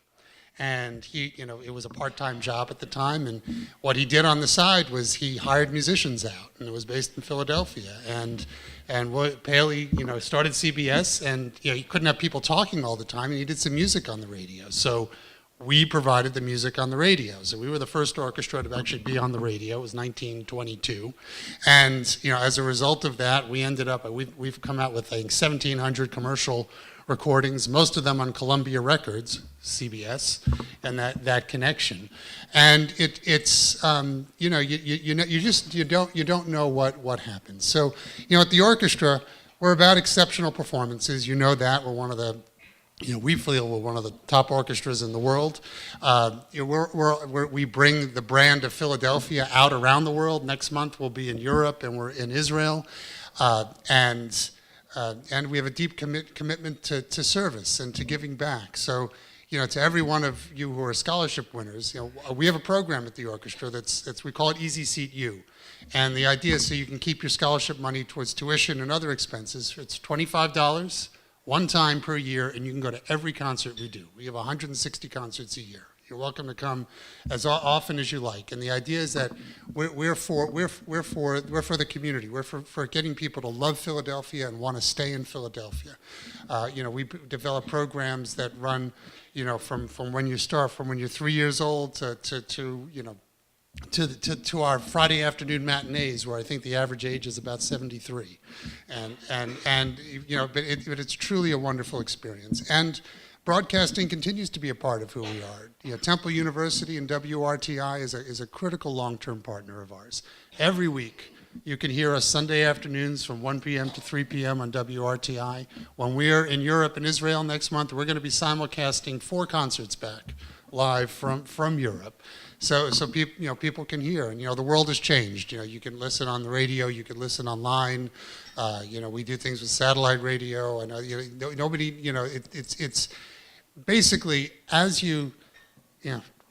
S7: And he, it was a part-time job at the time, and what he did on the side was he hired musicians out, and it was based in Philadelphia. And Paley, started CBS, and he couldn't have people talking all the time, and he did some music on the radio. So we provided the music on the radio. So we were the first orchestra to actually be on the radio. It was 1922, and as a result of that, we ended up we've come out with I think 1,700 commercial recordings, most of them on Columbia Records, CBS, and that connection. And it's you don't know what happens. So at the orchestra, we're about exceptional performances. That we're one of the we feel we're one of the top orchestras in the world. We bring the brand of Philadelphia out around the world. Next month we'll be in Europe, and we're in Israel, and we have a deep commitment to service and to giving back. So, to every one of you who are scholarship winners, we have a program at the orchestra we call it Easy Seat U. And the idea is so you can keep your scholarship money towards tuition and other expenses. It's $25 one time per year, and you can go to every concert we do. We have 160 concerts a year. You're welcome to come as often as you like. And the idea is that we're for the community. We're for getting people to love Philadelphia and want to stay in Philadelphia. We develop programs that run, from when you start, from when you're 3 years old to our Friday afternoon matinees, where I think the average age is about 73, but it's truly a wonderful experience. And broadcasting continues to be a part of who we are. Temple University and WRTI is a critical long-term partner of ours. Every week, you can hear us Sunday afternoons from 1 p.m. to 3 p.m. on WRTI. When we're in Europe and Israel next month, we're going to be simulcasting 4 concerts back live from Europe. So people can hear, and the world has changed. You can listen on the radio, you can listen online. We do things with satellite radio, and it's basically as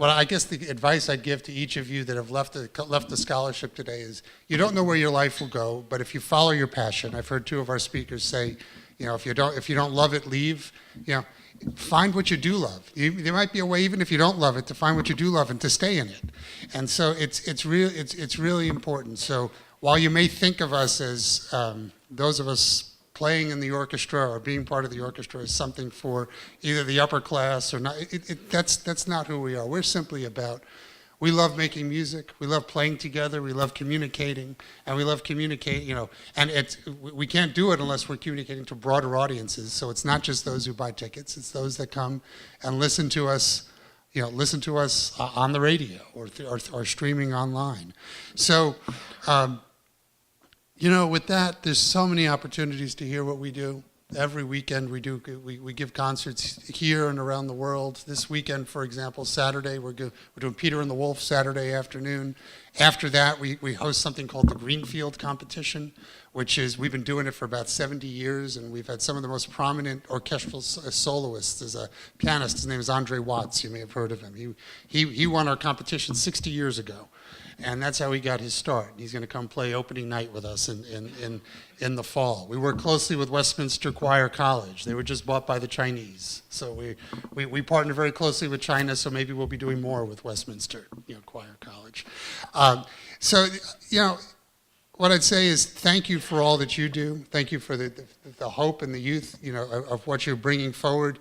S7: Well, I guess the advice I'd give to each of you that have left the scholarship today is, you don't know where your life will go, but if you follow your passion, I've heard two of our speakers say, if you don't love it, leave. Find what you do love. There might be a way, even if you don't love it, to find what you do love and to stay in it. And so it's really important. So while you may think of us as those of us playing in the orchestra or being part of the orchestra is something for either the upper class or not, that's not who we are. We're simply about, we love making music, we love playing together, we love communicating, and we love communicating, and we can't do it unless we're communicating to broader audiences. So it's not just those who buy tickets, it's those that come and listen to us on the radio or streaming online. So, with that, there's so many opportunities to hear what we do. Every weekend we give concerts here and around the world. This weekend, for example, Saturday, we're doing Peter and the Wolf Saturday afternoon. After that, we host something called the Greenfield Competition, which is, we've been doing it for about 70 years, and we've had some of the most prominent orchestral soloists. There's a pianist, his name is Andre Watts, you may have heard of him. He won our competition 60 years ago. And that's how he got his start. He's going to come play opening night with us in the fall. We work closely with Westminster Choir College. They were just bought by the Chinese. So we partner very closely with China, so maybe we'll be doing more with Westminster Choir College. What I'd say is thank you for all that you do. Thank you for the hope and the youth, of what you're bringing forward,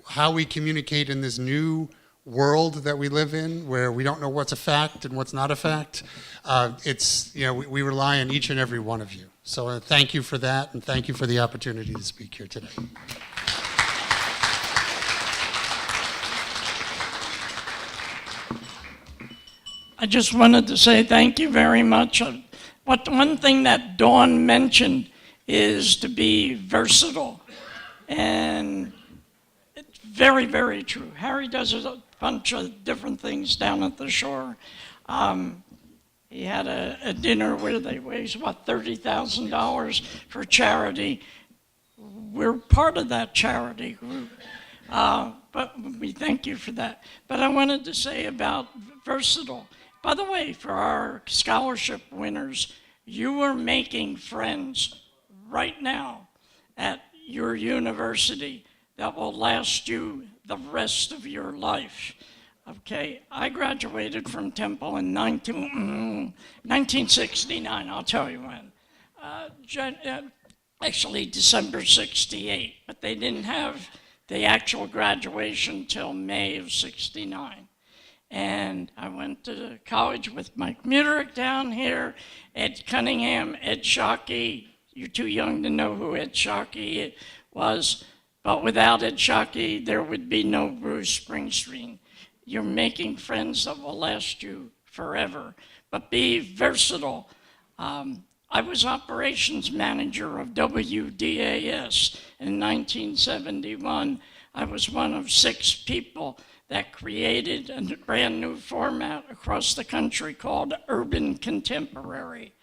S7: how we communicate in this new world that we live in, where we don't know what's a fact and what's not a fact. We rely on each and every one of you. So thank you for that, and thank you for the opportunity to speak here today.
S1: I just wanted to say thank you very much. One thing that Dawn mentioned is to be versatile, and it's very, very true. Harry does a bunch of different things down at the shore. He had a dinner where they raised, $30,000 for charity. We're part of that charity group, but we thank you for that. But I wanted to say about versatile. By the way, for our scholarship winners, you are making friends right now at your university that will last you the rest of your life. Okay, I graduated from Temple in 1969, I'll tell you when. Actually, December 68, but they didn't have the actual graduation till May of 69. And I went to college with Mike Mutrick down here, Ed Cunningham, Ed Shockey. You're too young to know who Ed Shockey was. But without Ed Shockey, there would be no Bruce Springsteen. You're making friends that will last you forever. But be versatile. I was operations manager of WDAS in 1971. I was one of 6 people that created a brand new format across the country called Urban Contemporary.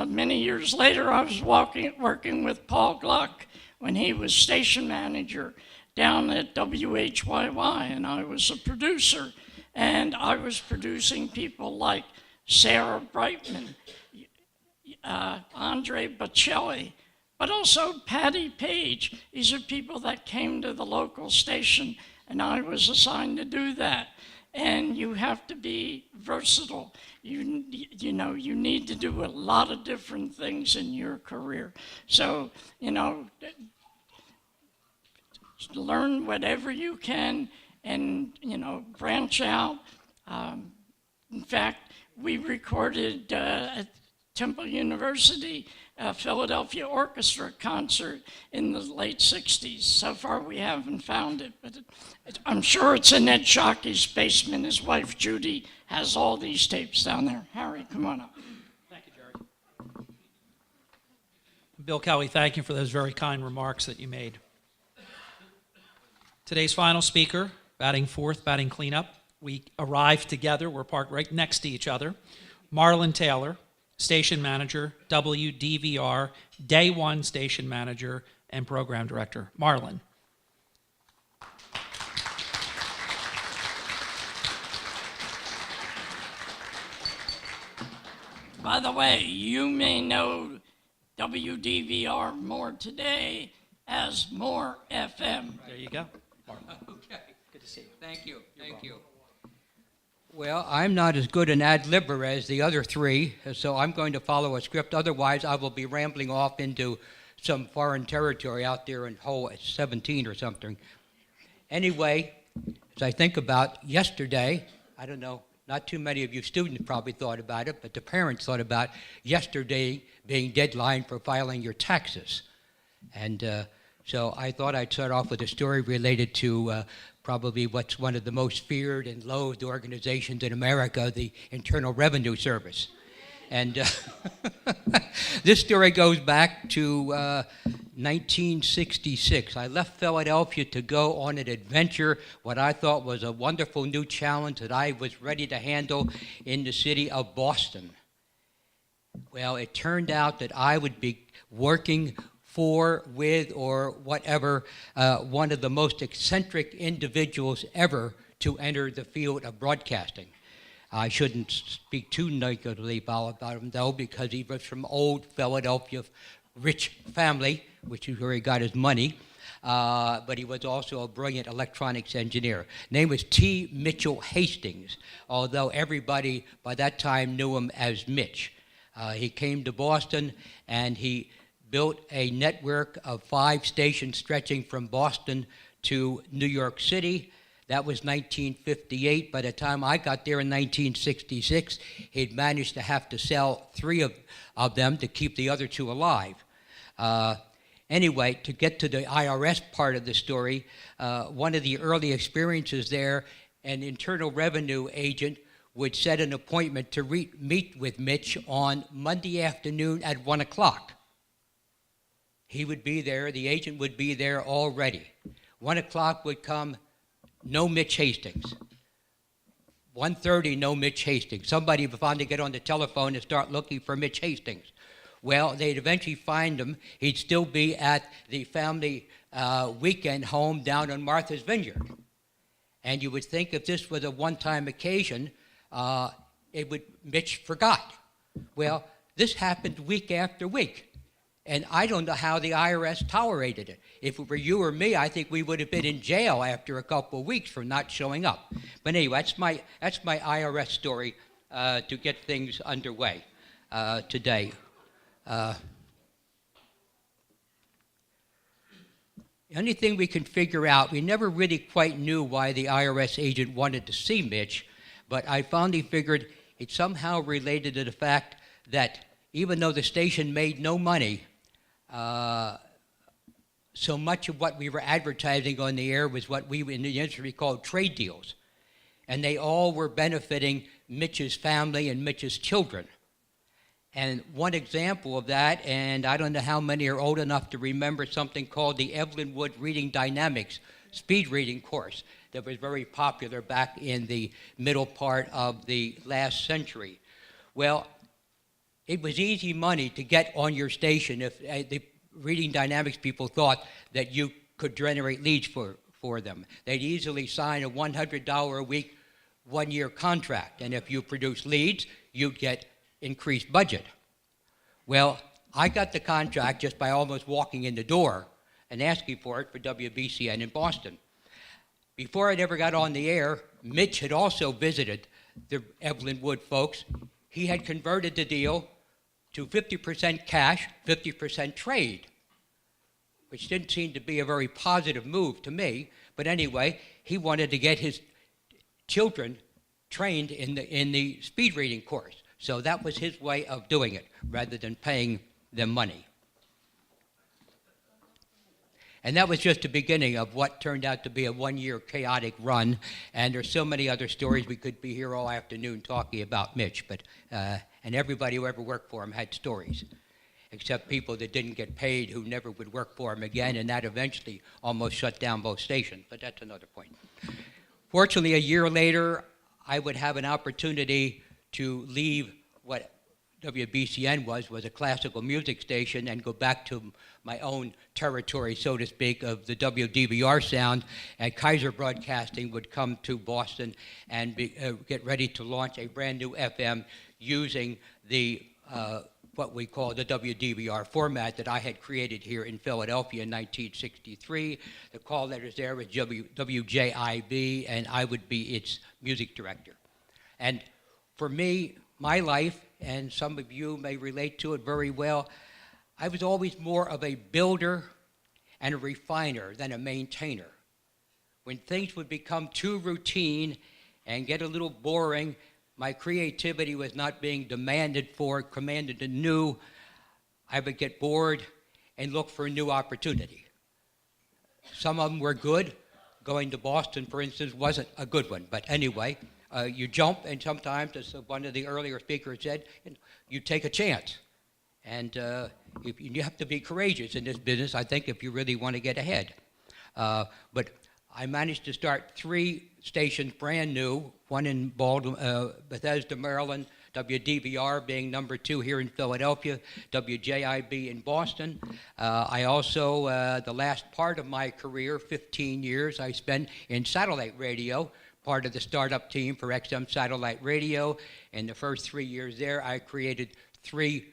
S1: Many years later, I was working with Paul Gluck when he was station manager down at WHYY, and I was a producer. And I was producing people like Sarah Brightman, Andre Bocelli, but also Patty Page. These are people that came to the local station, and I was assigned to do that. And you have to be versatile. You need to do a lot of different things in your career. So, learn whatever you can and, branch out. In fact, we recorded at Temple University a Philadelphia Orchestra concert in the late 60s. So far, we haven't found it, but I'm sure it's in Ed Shockey's basement. His wife, Judy, has all these tapes down there. Harry, come on up.
S4: Thank you, Jerry. Bill Kelly, thank you for those very kind remarks that you made. Today's final speaker, batting fourth, batting cleanup. We arrived together. We're parked right next to each other. Marlon Taylor, station manager, WDVR, Day One station manager, and program director. Marlon.
S1: By the way, you may know WDVR more today as More FM.
S4: There you go.
S9: Okay. Good to see you. Thank you. Thank you. Well, I'm not as good an ad-libber as the other three, so I'm going to follow a script. Otherwise, I will be rambling off into some foreign territory out there in hole 17 or something. Anyway, as I think about yesterday, I don't know, not too many of you students probably thought about it, but the parents thought about yesterday being deadline for filing your taxes. And so I thought I'd start off with a story related to probably what's one of the most feared and loathed organizations in America, the Internal Revenue Service. And this story goes back to 1966. I left Philadelphia to go on an adventure, what I thought was a wonderful new challenge that I was ready to handle in the city of Boston. Well, it turned out that I would be working for, with, or whatever, one of the most eccentric individuals ever to enter the field of broadcasting. I shouldn't speak too negatively about him, though, because he was from old Philadelphia, rich family, which is where he got his money, but he was also a brilliant electronics engineer. Name was T. Mitchell Hastings, although everybody by that time knew him as Mitch. He came to Boston, and he built a network of 5 stations stretching from Boston to New York City. That was 1958. By the time I got there in 1966, he'd managed to have to sell 3 of them to keep the other 2 alive. Anyway, to get to the IRS part of the story, one of the early experiences there, an Internal Revenue agent would set an appointment to meet with Mitch on Monday afternoon at 1 o'clock. He would be there, the agent would be there already. 1 o'clock would come, no Mitch Hastings. 1:30, no Mitch Hastings. Somebody would finally get on the telephone and start looking for Mitch Hastings. Well, they'd eventually find him. He'd still be at the family weekend home down on Martha's Vineyard. And you would think if this was a one-time occasion, Mitch forgot. Well, this happened week after week. And I don't know how the IRS tolerated it. If it were you or me, I think we would have been in jail after a couple of weeks for not showing up. But anyway, that's my IRS story to get things underway today. The only thing we can figure out, we never really quite knew why the IRS agent wanted to see Mitch, but I finally figured it somehow related to the fact that even though the station made no money, so much of what we were advertising on the air was what we in the industry called trade deals. And they all were benefiting Mitch's family and Mitch's children. And one example of that, and I don't know how many are old enough to remember something called the Evelyn Wood Reading Dynamics speed reading course that was very popular back in the middle part of the last century. Well, it was easy money to get on your station if the reading dynamics people thought that you could generate leads for them. They'd easily sign a $100 a week, 1-year contract, and if you produce leads, you'd get increased budget. Well, I got the contract just by almost walking in the door and asking for it for WBCN in Boston. Before I'd ever got on the air, Mitch had also visited the Evelyn Wood folks. He had converted the deal to 50% cash, 50% trade, which didn't seem to be a very positive move to me. But anyway, he wanted to get his children trained in the speed reading course. So that was his way of doing it, rather than paying them money. And that was just the beginning of what turned out to be a 1-year chaotic run. And there's so many other stories. We could be here all afternoon talking about Mitch. But and everybody who ever worked for him had stories, except people that didn't get paid who never would work for him again. And that eventually almost shut down both stations. But that's another point. Fortunately, a year later, I would have an opportunity to leave what WBCN was a classical music station, and go back to my own territory, so to speak, of the WDVR sound. And Kaiser Broadcasting would come to Boston and get ready to launch a brand new FM using the what we call the WDVR format that I had created here in Philadelphia in 1963. The call letters there was WJIB, and I would be its music director. And for me, my life, and some of you may relate to it very well, I was always more of a builder and a refiner than a maintainer. When things would become too routine and get a little boring, my creativity was not being demanded for, commanded anew. I would get bored and look for a new opportunity. Some of them were good. Going to Boston, for instance, wasn't a good one. But anyway, you jump, and sometimes, as one of the earlier speakers said, you take a chance. And you have to be courageous in this business, I think, if you really want to get ahead. But I managed to start 3 stations brand new, one in Bethesda, Maryland, WDVR being number 2 here in Philadelphia, WJIB in Boston. I also, the last part of my career, 15 years, I spent in satellite radio, part of the startup team for XM Satellite Radio. In the first 3 years there, I created 3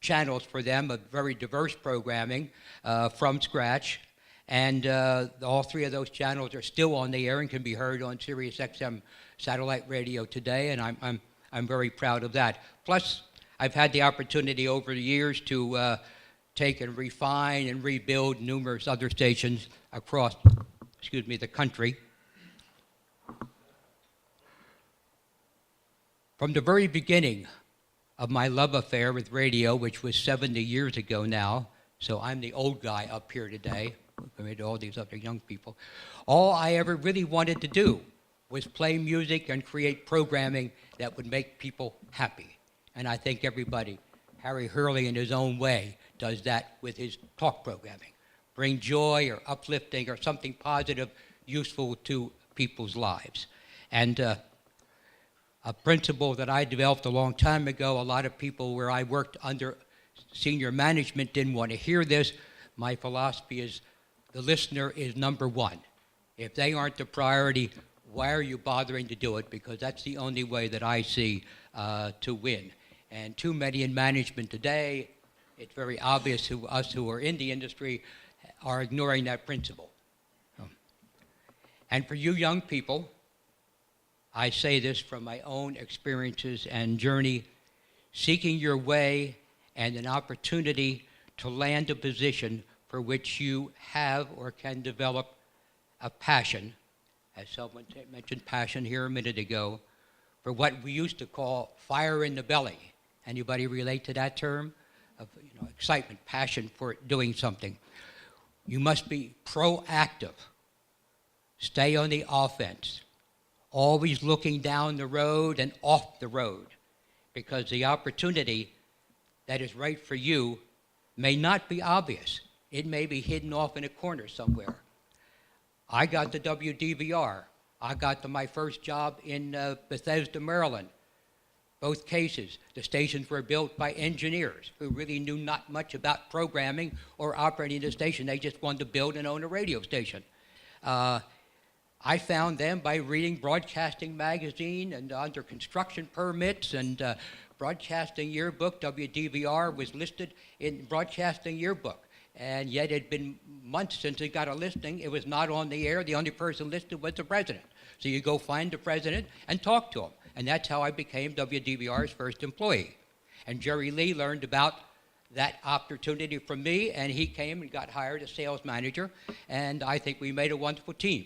S9: channels for them of very diverse programming from scratch. And all 3 of those channels are still on the air and can be heard on Sirius XM satellite radio today, and I'm very proud of that. Plus, I've had the opportunity over the years to take and refine and rebuild numerous other stations across, the country. From the very beginning of my love affair with radio, which was 70 years ago now, so I'm the old guy up here today, compared to all these other young people. All I ever really wanted to do was play music and create programming that would make people happy. And I think everybody, Harry Hurley in his own way, does that with his talk programming. Bring joy or uplifting or something positive, useful to people's lives. And a principle that I developed a long time ago, a lot of people where I worked under senior management didn't want to hear this. My philosophy is the listener is number 1. If they aren't the priority, why are you bothering to do it? Because that's the only way that I see to win. And too many in management today, it's very obvious to us who are in the industry, are ignoring that principle. And for you young people, I say this from my own experiences and journey, seeking your way and an opportunity to land a position for which you have or can develop a passion, as someone mentioned passion here a minute ago, for what we used to call fire in the belly. Anybody relate to that term? Of excitement, passion for doing something. You must be proactive. Stay on the offense. Always looking down the road and off the road, because the opportunity that is right for you may not be obvious. It may be hidden off in a corner somewhere. I got the WDVR. I got to my first job in Bethesda, Maryland. Both cases, the stations were built by engineers who really knew not much about programming or operating the station. They just wanted to build and own a radio station. I found them by reading Broadcasting Magazine and under construction permits and Broadcasting Yearbook. WDVR was listed in Broadcasting Yearbook. And yet it had been months since it got a listing. It was not on the air. The only person listed was the president. So you go find the president and talk to him. And that's how I became WDVR's first employee. And Jerry Lee learned about that opportunity from me, and he came and got hired as sales manager. And I think we made a wonderful team.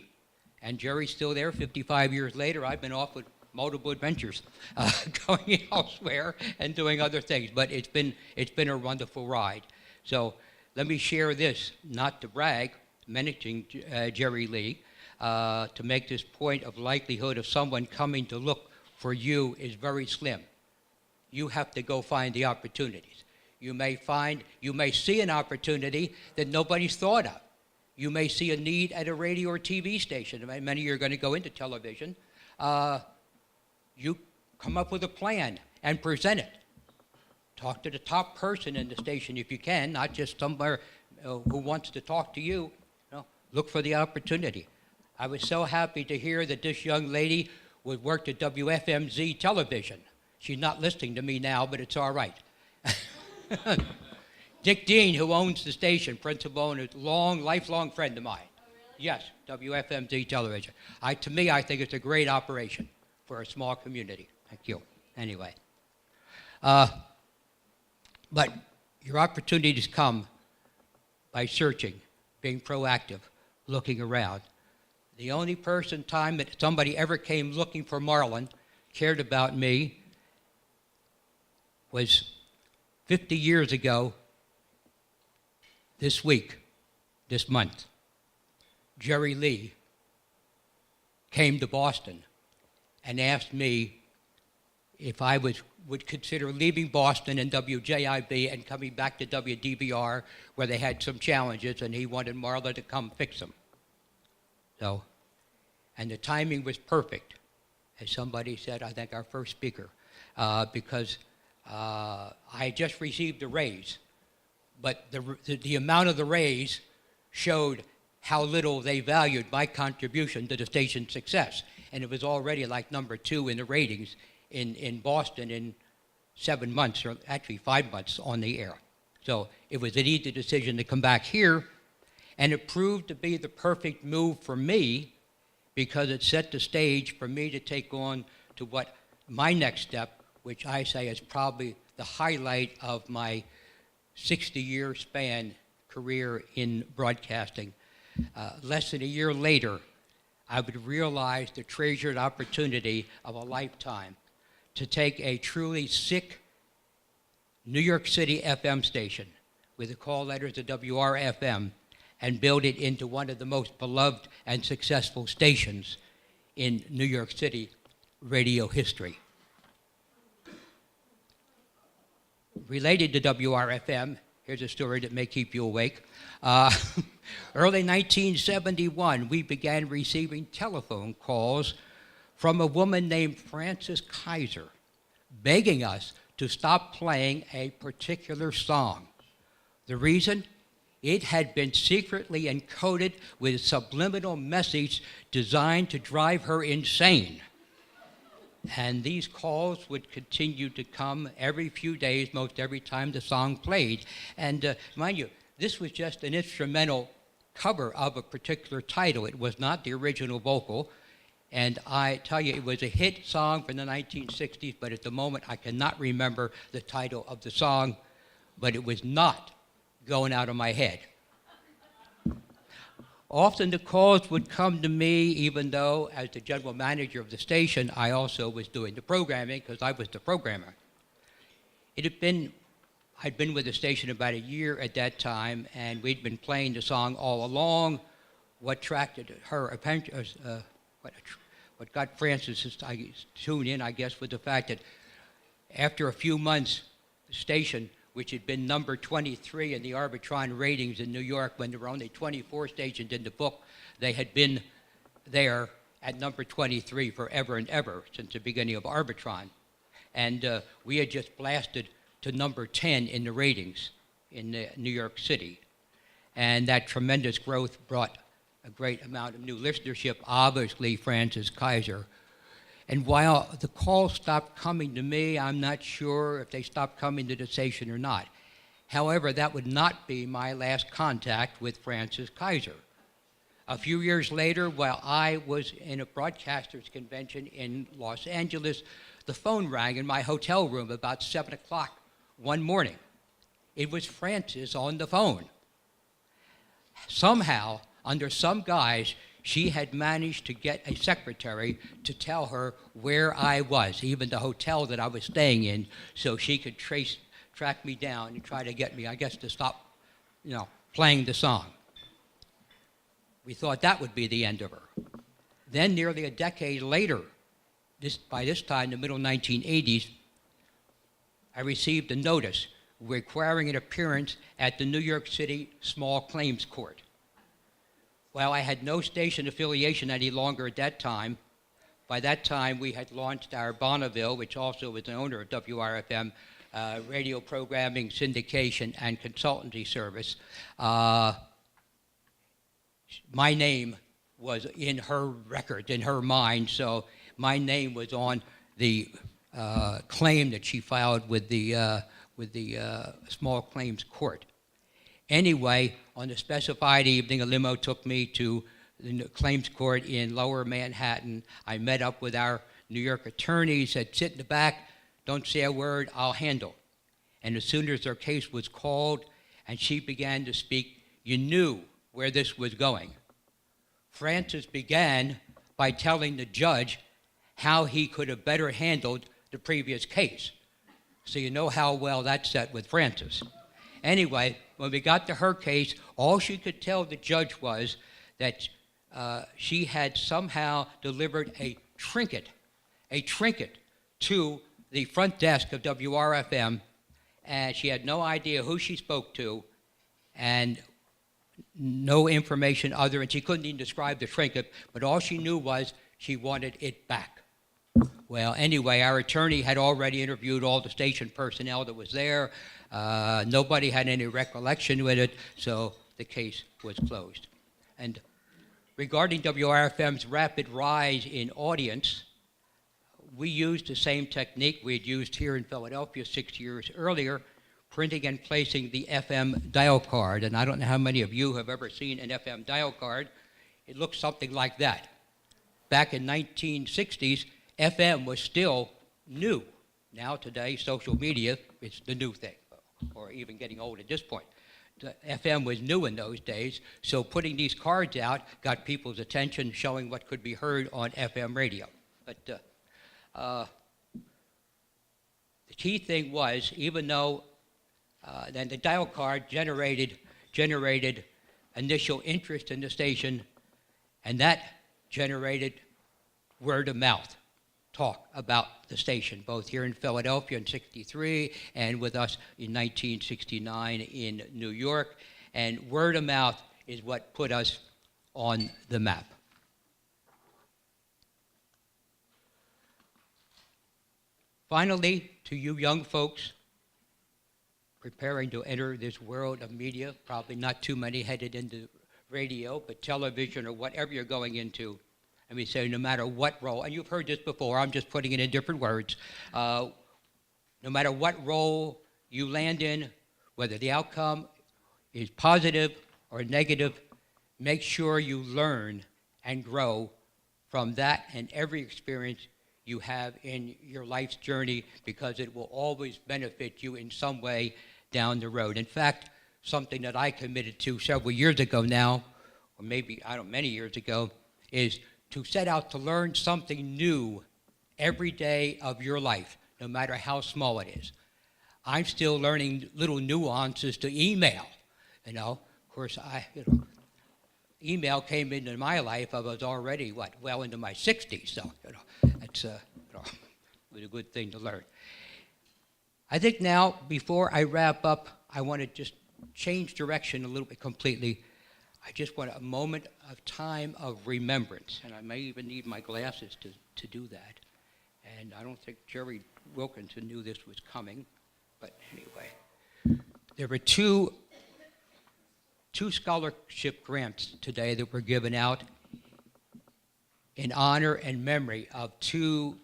S9: And Jerry's still there 55 years later. I've been off with multiple adventures, going elsewhere and doing other things. But it's been a wonderful ride. So let me share this, not to brag, mentioning Jerry Lee, to make this point of likelihood of someone coming to look for you is very slim. You have to go find the opportunities. You may see an opportunity that nobody's thought of. You may see a need at a radio or TV station. Many of you are going to go into television. You come up with a plan and present it. Talk to the top person in the station if you can, not just somewhere who wants to talk to you. Look for the opportunity. I was so happy to hear that this young lady worked at WFMZ television. She's not listening to me now, but it's all right. Dick Dean, who owns the station, principal owner, lifelong friend of mine. Yes, WFMZ television. To me, I think it's a great operation for a small community. Thank you. Anyway. But your opportunities come by searching, being proactive, looking around. The only time that somebody ever came looking for Marlon, cared about me, was 50 years ago this month. Jerry Lee came to Boston and asked me if I would consider leaving Boston and WJIB and coming back to WDBR, where they had some challenges, and he wanted Marla to come fix them. So, and the timing was perfect, as somebody said, I think our first speaker, because I had just received a raise, but the amount of the raise showed how little they valued my contribution to the station's success. And it was already like number 2 in the ratings in Boston in 7 months, or actually 5 months on the air. So it was an easy decision to come back here, and it proved to be the perfect move for me because it set the stage for me to take on to what my next step, which I say is probably the highlight of my 60-year span career in broadcasting. Less than a year later, I would realize the treasured opportunity of a lifetime to take a truly sick New York City FM station with the call letters of WRFM and build it into one of the most beloved and successful stations in New York City radio history. Related to WRFM, here's a story that may keep you awake. Early 1971, we began receiving telephone calls from a woman named Frances Kaiser, begging us to stop playing a particular song. The reason? It had been secretly encoded with a subliminal message designed to drive her insane. And these calls would continue to come every few days, most every time the song played. And mind you, this was just an instrumental cover of a particular title. It was not the original vocal. And I tell you, it was a hit song from the 1960s, but at the moment I cannot remember the title of the song, but it was not going out of my head. Often the calls would come to me, even though as the general manager of the station, I also was doing the programming because I was the programmer. I'd been with the station about a year at that time, and we'd been playing the song all along. What attracted her, what got Frances to tune in, I guess, was the fact that after a few months, the station, which had been number 23 in the Arbitron ratings in New York when there were only 24 stations in the book, they had been there at number 23 forever and ever since the beginning of Arbitron. And we had just blasted to number 10 in the ratings in New York City. And that tremendous growth brought a great amount of new listenership, obviously Frances Kaiser. And while the calls stopped coming to me, I'm not sure if they stopped coming to the station or not. However, that would not be my last contact with Frances Kaiser. A few years later, while I was in a broadcasters convention in Los Angeles, the phone rang in my hotel room about 7 o'clock one morning. It was Frances on the phone. Somehow, under some guise, she had managed to get a secretary to tell her where I was, even the hotel that I was staying in, so she could track me down and try to get me, I guess, to stop, playing the song. We thought that would be the end of her. Then, nearly a decade later, by this time, the middle 1980s, I received a notice requiring an appearance at the New York City Small Claims Court. Well, I had no station affiliation any longer at that time. By that time, we had launched our Bonneville, which also was the owner of WRFM, radio programming, syndication, and consultancy service. My name was in her record, in her mind, so my name was on the claim that she filed with the with the small claims court. Anyway, on the specified evening, a limo took me to the claims court in Lower Manhattan. I met up with our New York attorney, said, sit in the back, don't say a word, I'll handle. And as soon as her case was called and she began to speak, you knew where this was going. Francis began by telling the judge how he could have better handled the previous case. So you know how well that set with Francis. Anyway, when we got to her case, all she could tell the judge was that she had somehow delivered a trinket to the front desk of WRFM, and she had no idea who she spoke to, and no information other, and she couldn't even describe the trinket, but all she knew was she wanted it back. Well, anyway, our attorney had already interviewed all the station personnel that was there. Nobody had any recollection with it, so the case was closed. And regarding WRFM's rapid rise in audience, we used the same technique we had used here in Philadelphia 6 years earlier, printing and placing the FM dial card. And I don't know how many of you have ever seen an FM dial card. It looks something like that. Back in 1960s, FM was still new. Now today, social media is the new thing, or even getting old at this point. The FM was new in those days, so putting these cards out got people's attention, showing what could be heard on FM radio. But the key thing was, even though then the dial card generated initial interest in the station, and that generated word of mouth talk about the station, both here in Philadelphia in '63 and with us in 1969 in New York. And word of mouth is what put us on the map. Finally, to you young folks preparing to enter this world of media, probably not too many headed into radio, but television or whatever you're going into, let me say, no matter what role, and you've heard this before, I'm just putting it in different words, no matter what role you land in, whether the outcome is positive or negative, make sure you learn and grow from that and every experience you have in your life's journey, because it will always benefit you in some way down the road. In fact, something that I committed to several years ago now, or maybe, I don't know, many years ago, is to set out to learn something new every day of your life, no matter how small it is. I'm still learning little nuances to email, you know. Of course, email came into my life, I was already, well into my 60s, so, that's was a good thing to learn. I think now, before I wrap up, I want to just change direction a little bit completely. I just want a moment of time of remembrance, and I may even need my glasses to do that. And I don't think Jerry Wilkinson knew this was coming, but anyway. There were two scholarship grants today that were given out in honor and memory of two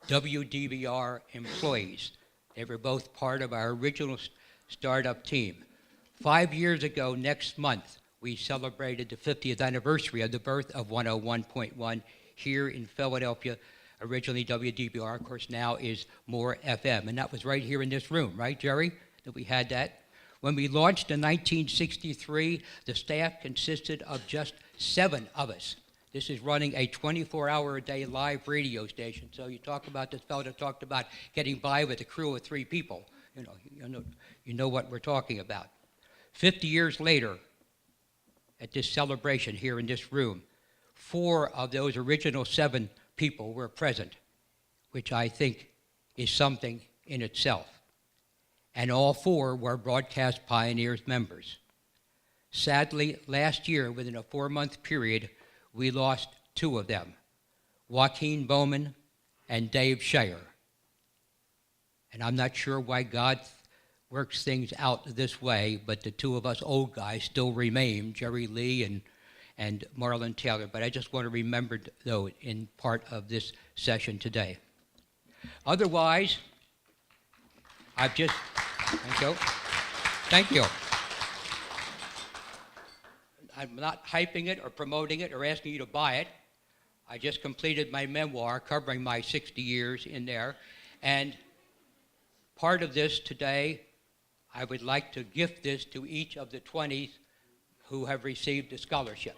S9: WDBR employees. They were both part of our original startup team. 5 years ago next month, we celebrated the 50th anniversary of the birth of 101.1 here in Philadelphia. Originally WDBR, of course, now is More FM. And that was right here in this room, right, Jerry, that we had that? When we launched in 1963, the staff consisted of just 7 of us. This is running a 24-hour-a-day live radio station. So you talk about this fellow that talked about getting by with a crew of 3 people. You know what we're talking about. 50 years later, at this celebration here in this room, 4 of those original 7 people were present, which I think is something in itself. And all 4 were Broadcast Pioneers members. Sadly, last year, within a 4-month period, we lost 2 of them, Joaquin Bowman and Dave Shayer. And I'm not sure why God works things out this way, but the 2 of us old guys still remain, Jerry Lee and Marlon Taylor. But I just want to remember, though, in part of this session today. Otherwise, I've just... Thank you. Thank you. I'm not hyping it or promoting it or asking you to buy it. I just completed my memoir covering my 60 years in there. And part of this today, I would like to gift this to each of the 20 who have received a scholarship.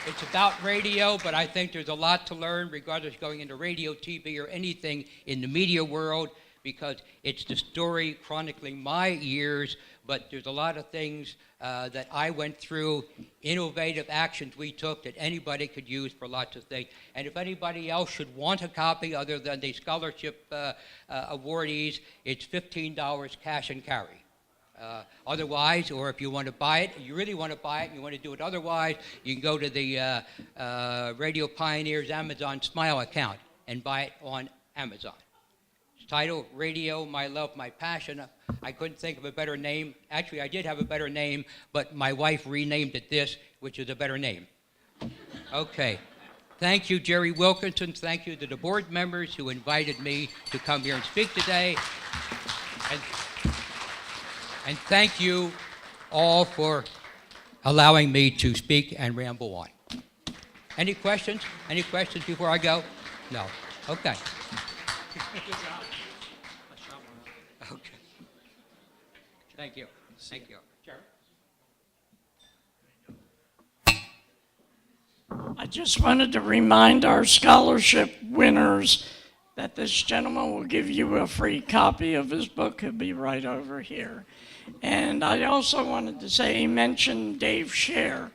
S9: It's about radio, but I think there's a lot to learn regardless of going into radio, TV, or anything in the media world, because it's the story chronicling my years, but there's a lot of things that I went through, innovative actions we took that anybody could use for lots of things. And if anybody else should want a copy other than the scholarship awardees, it's $15 cash and carry. Otherwise, or if you want to buy it, you really want to buy it, and you want to do it otherwise, you can go to the Radio Pioneers Amazon Smile account and buy it on Amazon. It's titled Radio, My Love, My Passion. I couldn't think of a better name. Actually, I did have a better name, but my wife renamed it this, which is a better name. Okay. Thank you, Jerry Wilkinson. Thank you to the board members who invited me to come here and speak today. And thank you all for allowing me to speak and ramble on. Any questions? Any questions before I go? No. Okay. Okay. Thank you. Thank you. Jerry?
S1: I just wanted to remind our scholarship winners that this gentleman will give you a free copy of his book. He'll be right over here. And I also wanted to say, he mentioned Dave Scher,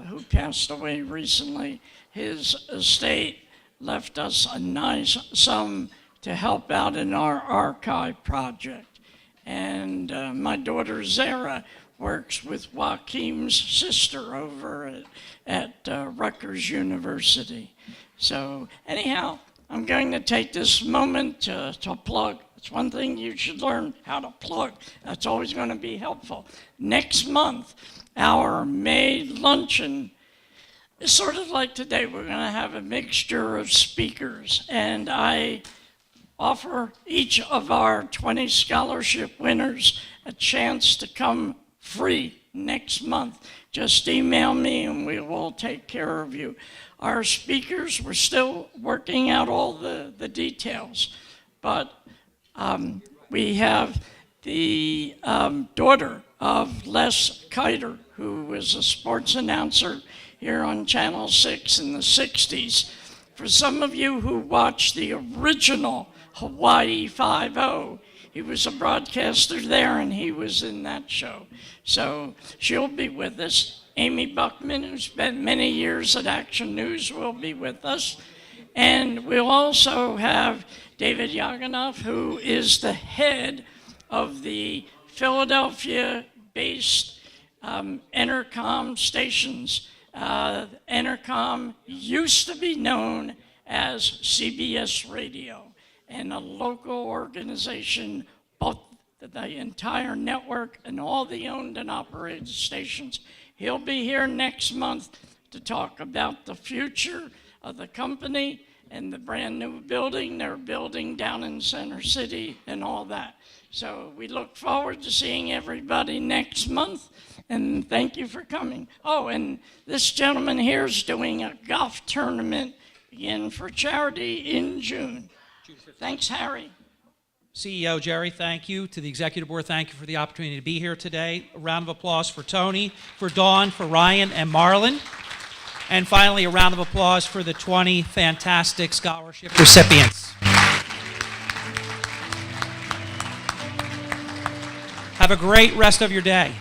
S1: who passed away recently. His estate left us a nice sum to help out in our archive project. And my daughter Zara works with Joaquim's sister over at Rutgers University. So anyhow, I'm going to take this moment to plug. It's one thing you should learn, how to plug. That's always going to be helpful. Next month, our May luncheon is sort of like today. We're going to have a mixture of speakers, and I offer each of our 20 scholarship winners a chance to come free next month. Just email me and we will take care of you. Our speakers, we're still working out all the details, but we have the daughter of Les Kiter, who was a sports announcer here on Channel 6 in the 60s. For some of you who watched the original Hawaii 5-0, he was a broadcaster there and he was in that show. So she'll be with us. Amy Buckman, who spent many years at Action News, will be with us. And we'll also have David Yaganoff, who is the head of the Philadelphia-based Entercom stations. Entercom used to be known as CBS Radio, and a local organization, both the entire network and all the owned and operated stations. He'll be here next month to talk about the future of the company and the brand new building they're building down in Center City and all that. So we look forward to seeing everybody next month, and thank you for coming. Oh, and this gentleman here is doing a golf tournament again for charity in June. Thanks, Harry.
S4: CEO Jerry, thank you. To the executive board, thank you for the opportunity to be here today. A round of applause for Tony, for Dawn, for Ryan, and Marlon. And finally, a round of applause for the 20 fantastic scholarship recipients. Have a great rest of your day.